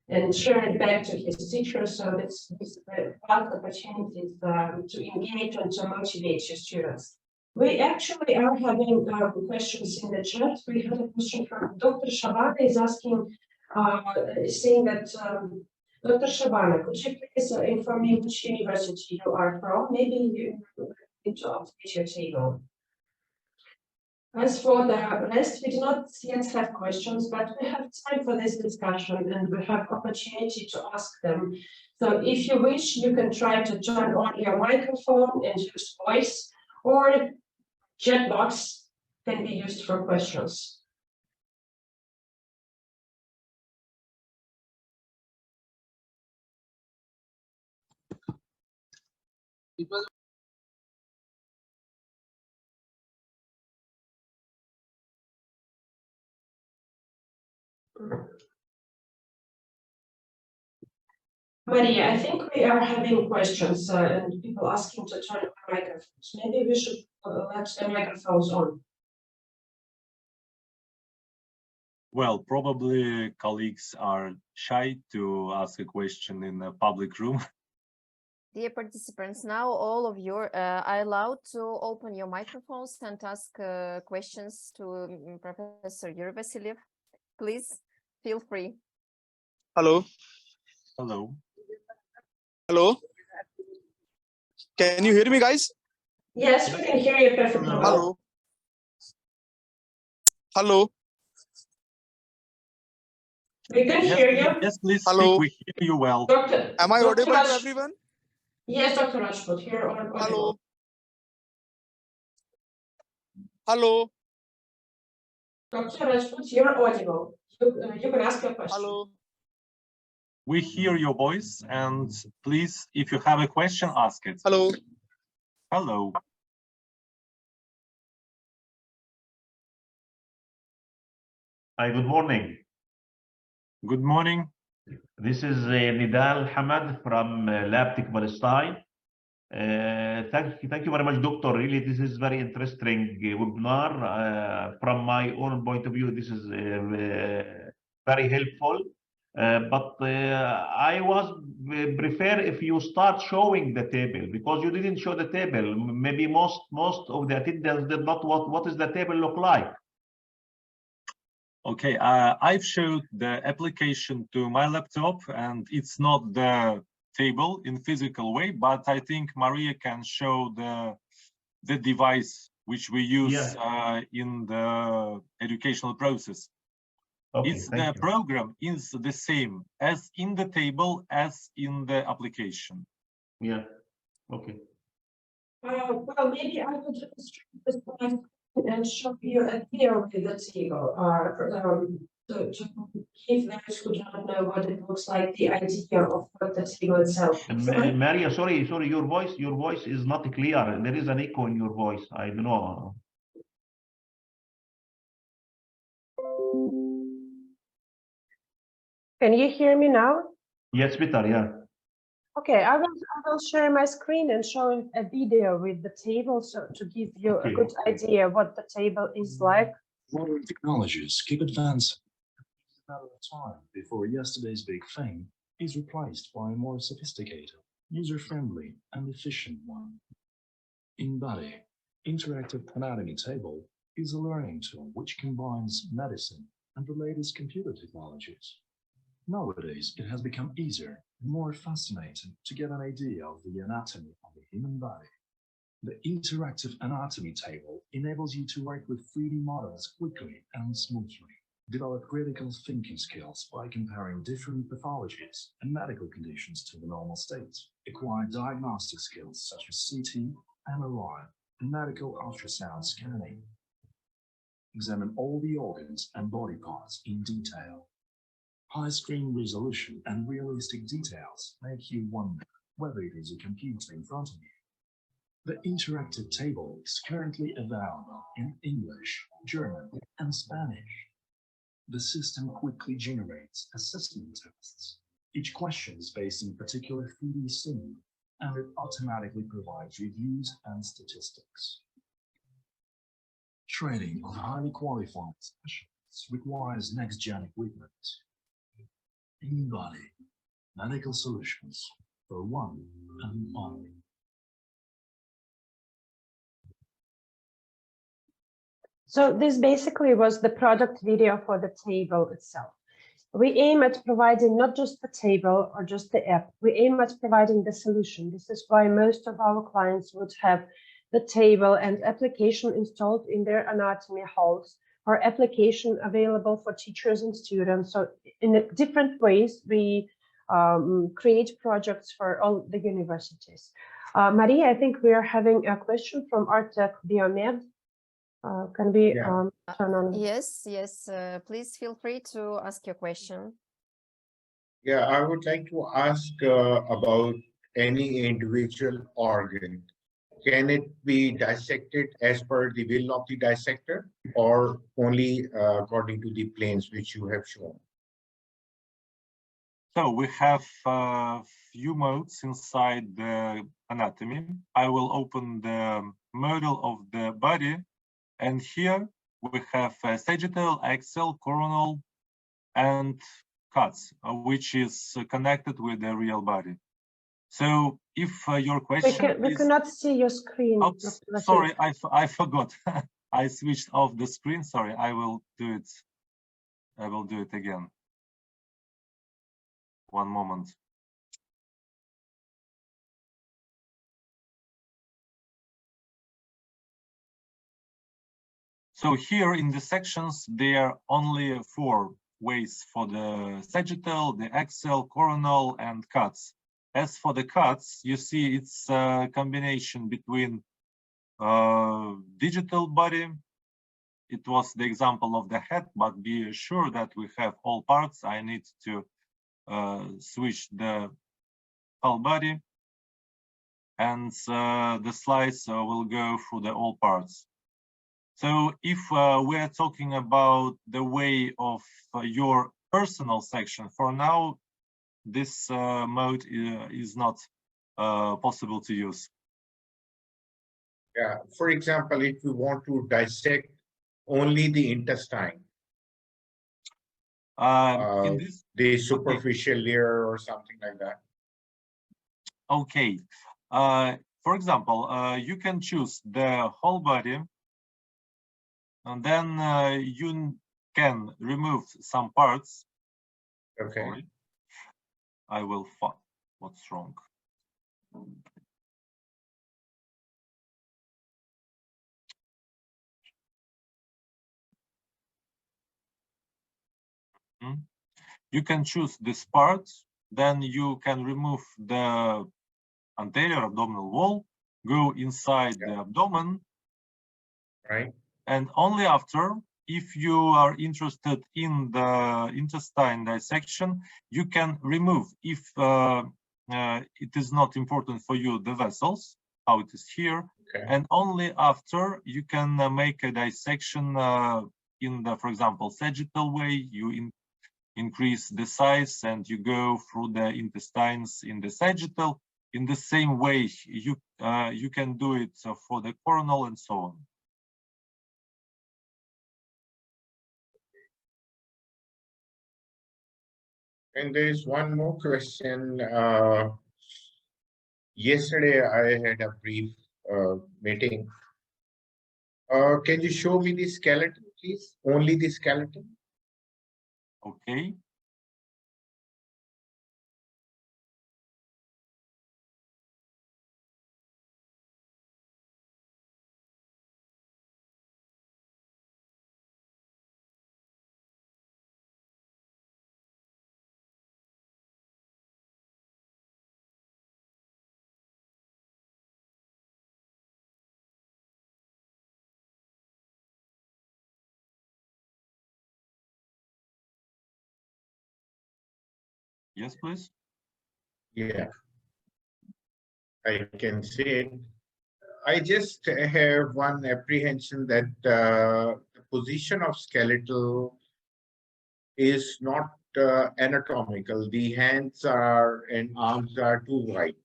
and share it back to his teachers. So this vast opportunities to engage and to motivate your students. We actually are having questions in the chat. We had a question from Dr. Shabana is asking, saying that Dr. Shabana, could you please inform me which university you are from? Maybe you need to update your table. As for the rest, we do not yet have questions, but we have time for this discussion and we have opportunity to ask them. So if you wish, you can try to turn on your microphone and use voice, or chat box can be used for questions. Maria, I think we are having questions and people asking to turn on microphones. Maybe we should let the microphones on. Well, probably colleagues are shy to ask a question in a public room. Dear participants, now all of you are allowed to open your microphones and ask questions to Professor Yuriy Vasil'ev. Please feel free. Hello. Hello. Hello. Can you hear me, guys? Yes, we can hear you perfectly well. Hello. Hello. We can hear you. Yes, please Hello. speak. We hear you well. Doctor, Am I Dr. audible Raj, to everyone? Yes, Dr. Rajput, here on Hello. Hello. Dr. Rajput, you're audible. You can ask your question. Hello. We hear your voice, and please, if you have a question, ask it. Hello. Hello. Hi, good morning. Good morning. This is Nidal Hamad from LabTech Palestine. Thank you very much, Doctor. Really, this is very interesting webinar. From my own point of view, this is very helpful. But I was prefer if you start showing the table, because you didn't show the table. Maybe most of the attendants did not what does the table look like. Okay, I've showed the application to my laptop, and it's not the table in physical way, but I think Maria can show the device which we use in the educational process. Okay, The program is the same as in the table as in the application. Yeah. Okay. Well, maybe I would just this slide and show you a video with the table, to give those who don't know what it looks like, the idea of what the table itself is. Maria, sorry, your voice is not clear. There is an echo in your voice. I don't know. Can you hear me now? Yes, better, yeah. Okay, I will share my screen and show a video with the table, so to give you a good idea what the table is like. Modern technologies keep advancing. It's a matter of time before yesterday's big thing is replaced by a more sophisticated, user-friendly, and efficient one. InBody, Interactive Anatomy Table, is a learning tool which combines medicine and the latest computer technologies. Nowadays, it has become easier and more fascinating to get an idea of the anatomy of the human body. The Interactive Anatomy Table enables you to work with 3D models quickly and smoothly, develop critical thinking skills by comparing different pathologies and medical conditions to the normal state, acquire diagnostic skills such as CT, MRI, and medical ultrasound scanning, examine all the organs and body parts in detail. High screen resolution and realistic details make you wonder whether it is a computer in front of you. The interactive table is currently available in English, German, and Spanish. The system quickly generates assessment tests, Each question is based on a particular 3D scene, and it automatically provides reviews and statistics. Training of highly qualified specialists requires next-gen equipment. In-body medical solutions for one and only. So this basically was the product video for the table itself. We aim at providing not just the table or just the app, we aim at providing the solution. This is why most of our clients would have the table and application installed in their anatomy halls, or application available for teachers and students. So in different ways, we create projects for all the universities. Maria, I think we are having a question from Artek Biomed. Can we turn on? Yes, please feel free to ask your question. Yeah, I would like to ask about any individual organ. Can it be dissected as per the will of the dissector, or only according to the planes which you have shown? So we have a few modes inside the anatomy. I will open the model of the body, and here we have sagittal, axial, coronal, and cuts, which is connected with the real body. So if your question we cannot see your screen. Oops, sorry, I forgot. I switched off the screen. Sorry, I will do it. I will do it again. One moment. So here in the sections, there are only 4 ways for the sagittal, the axial, coronal, and cuts. As for the cuts, you see it's a combination between digital body. It was the example of the head, but be sure that we have all parts. I need to switch the whole body, and the slides will go through the all parts. So if we are talking about the way of your personal section, for now, this mode is not possible to use. Yeah, for example, if we want to dissect only the intestine, the superficial layer or something like that. Okay. For example, you can choose the whole body, and then you can remove some parts. Okay. Sorry. I will find what's wrong. You can choose this part, then you can remove the anterior abdominal wall, go inside the abdomen, right? And only after, if you are interested in the intestine dissection, you can remove, if it is not important for you, the vessels, how it is here, and only after you can make a dissection in the, for example, sagittal way. You increase the size and you go through the intestines in the sagittal. In the same way, you can do it for the coronal and so on. And there is one more question. Yesterday, I had a brief meeting. Can you show me the skeleton, please? Only the skeleton? Okay. Yes, please. Yeah, I can see it. I just have one apprehension that the position of skeletal is not anatomical. The hands are and arms are too wide.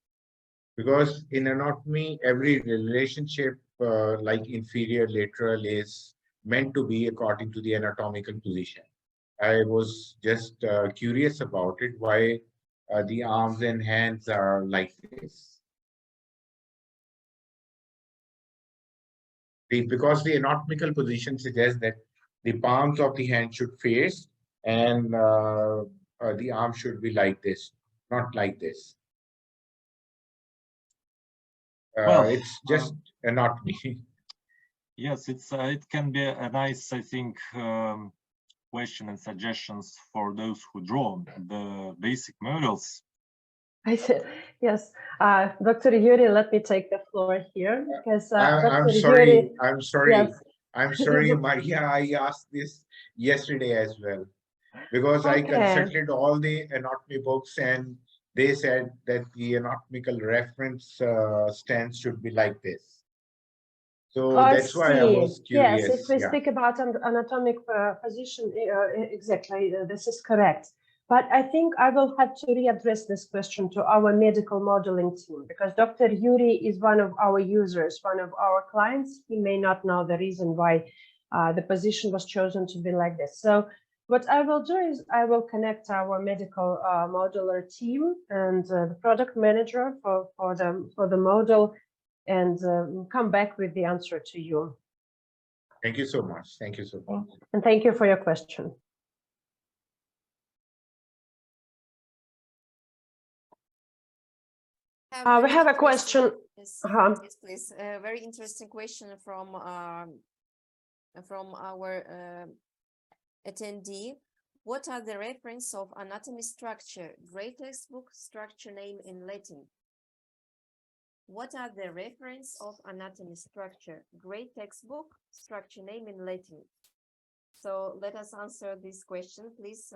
Because in anatomy, every relationship like inferior lateral is meant to be according to the anatomical position. I was just curious about it, why the arms and hands are like this. Because the anatomical position suggests that the palms of the hand should face and the arm should be like this, not like this. Well, it's just anatomy. yes, it can be a nice, I think, question and suggestions for those who draw the basic models. I said, yes, Dr. Yuriy, let me take the floor here because I'm Dr. sorry. Yuriy, I'm sorry. yes. I'm sorry, Maria. I asked this yesterday as well because I Okay. consulted all the anatomy books and they said that the anatomical reference stance should be like this. So I that's why I see. was Yes, curious. if we Yeah. speak about an anatomic position, exactly, this is correct. But I think I will have to readdress this question to our medical modeling team because Dr. Yuriy is one of our users, one of our clients. He may not know the reason why the position was chosen to be like this. So what I will do is I will connect our medical modeler team and the product manager for the model and come back with the answer to you. Thank you so much. Thank you so much. And thank you for your question. We have a question. Yes, yes, please. A very interesting question from our attendee. What are the reference of anatomy structure? Great textbook, structure name in Latin. What are the reference of anatomy structure? Great textbook, structure name in Latin. So let us answer this question, please,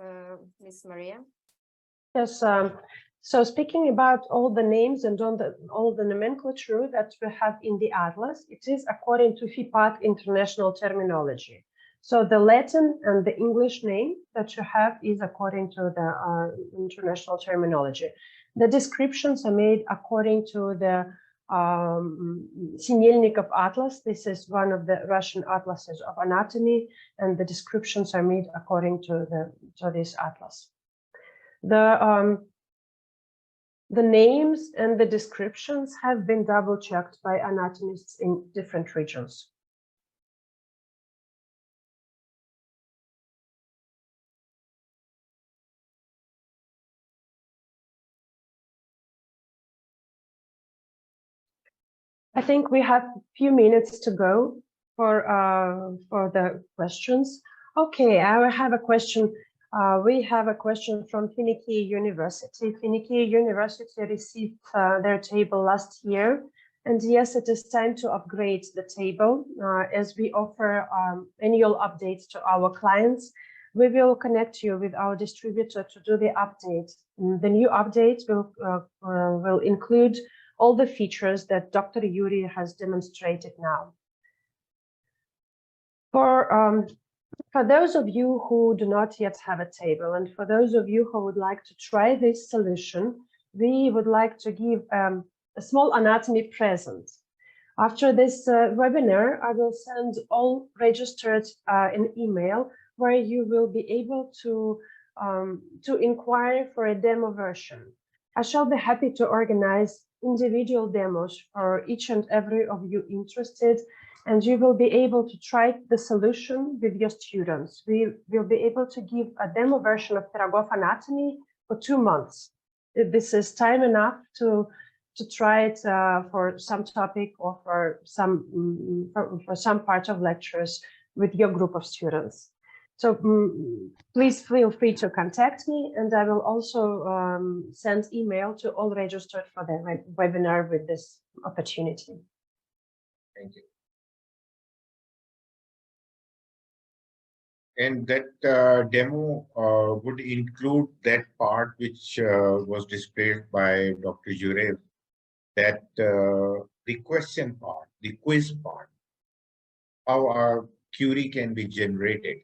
Ms. Maria. Yes. So speaking about all the names and all the nomenclature that we have in the atlas, it is according to FIPAT international terminology. So the Latin and the English name that you have is according to the international terminology. The descriptions are made according to the Sinelnikov Atlas. This is one of the Russian atlases of anatomy, and the descriptions are made according to this atlas. The names and the descriptions have been double-checked by anatomists in different regions. I think we have a few minutes to go for the questions. Okay, I have a question. We have a question from Finiki University. Finiki University received their table last year. And yes, it is time to upgrade the table. As we offer annual updates to our clients, we will connect you with our distributor to do the update. The new update will include all the features that Dr. Yuriy has demonstrated now. For those of you who do not yet have a table, and for those of you who would like to try this solution, we would like to give a small anatomy present. After this webinar, I will send all registered an email where you will be able to inquire for a demo version. I shall be happy to organize individual demos for each and every of you interested, and you will be able to try the solution with your students. We will be able to give a demo version of Pirogov anatomy for 2 months. This is time enough to try it for some topic or for some part of lectures with your group of students. So please feel free to contact me, and I will also send email to all registered for the webinar with this opportunity. Thank you. And that demo would include that part which was displayed by Dr. Yuriy, that the question part, the quiz part, how our query can be generated.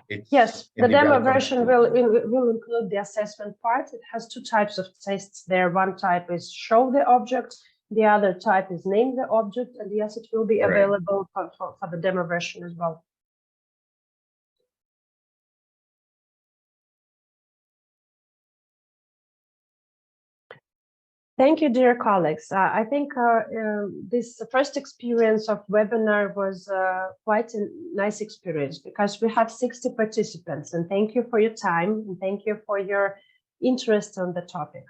It's Yes, in the demo welcome version tool. will include the assessment part. It has two types of tests there. One type is show the object. The other type is name the object. And yes, it will be Right. available for the demo version as well. Thank you, dear colleagues. I think this first experience of webinar was quite a nice experience because we have 60 participants, and thank you for your time and thank you for your interest on the topic.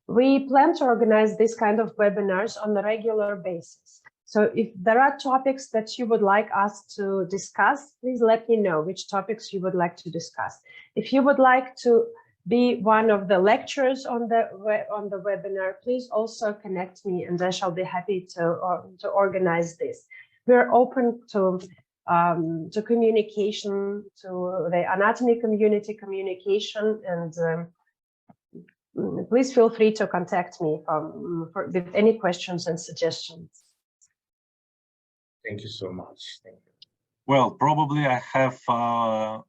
We plan to organize this kind of webinars on a regular basis. So if there are topics that you would like us to discuss, please let me know which topics you would like to discuss. If you would like to be one of the lecturers on the webinar, please also connect me and I shall be happy to organize this. We're open to communication, to the anatomy community communication, and please feel free to contact me with any questions and suggestions. Thank you so much. Thank you. Well, probably I have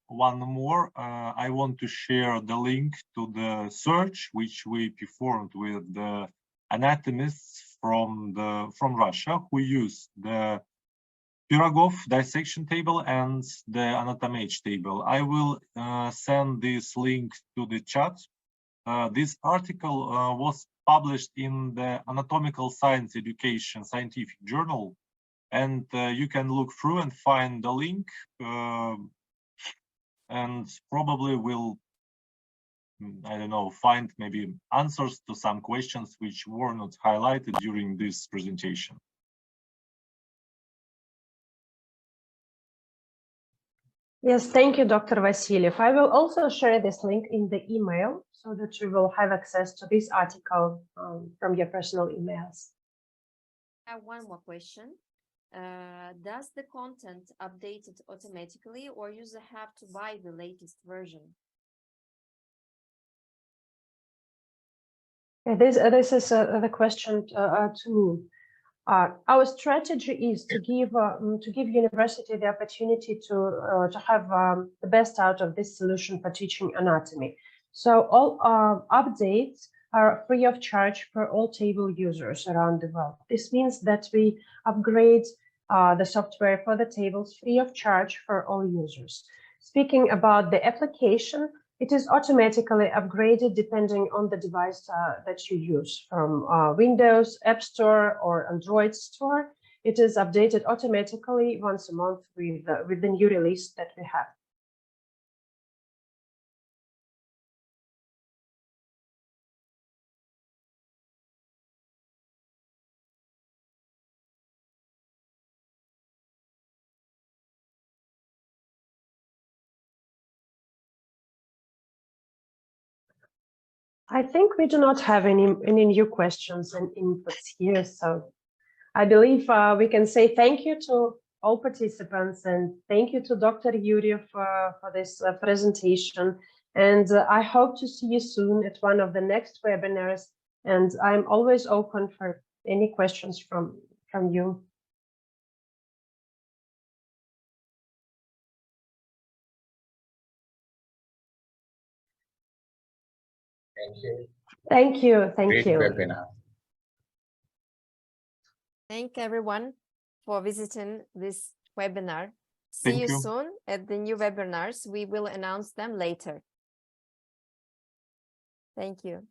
one more. I want to share the link to the search which we performed with the anatomists from Russia who use the Pirogov dissection table and the anatomage table. I will send this link to the chat. This article was published in the Anatomical Science Education scientific journal. And you can look through and find the link, and probably will, I don't know, find maybe answers to some questions which were not highlighted during this presentation. Yes, thank you, Dr. Vasil'ev. I will also share this link in the email so that you will have access to this article from your personal emails. I have one more question. Does the content update it automatically or user have to buy the latest version? This is the question to me. Our strategy is to give university the opportunity to have the best out of this solution for teaching anatomy. So all updates are free of charge for all table users around the world. This means that we upgrade the software for the tables free of charge for all users. Speaking about the application, it is automatically upgraded depending on the device that you use, from Windows App Store or Android Store. It is updated automatically once a month with the new release that we have. I think we do not have any new questions and inputs here, so I believe we can say thank you to all participants and thank you to Dr. Yuriy for this presentation. And I hope to see you soon at one of the next webinars. And I'm always open for any questions from you. Thank you. Thank you. Thank Great you. webinar. Thank everyone for visiting this webinar. See Thank you you. soon at the new webinars. We will announce them later. Thank you.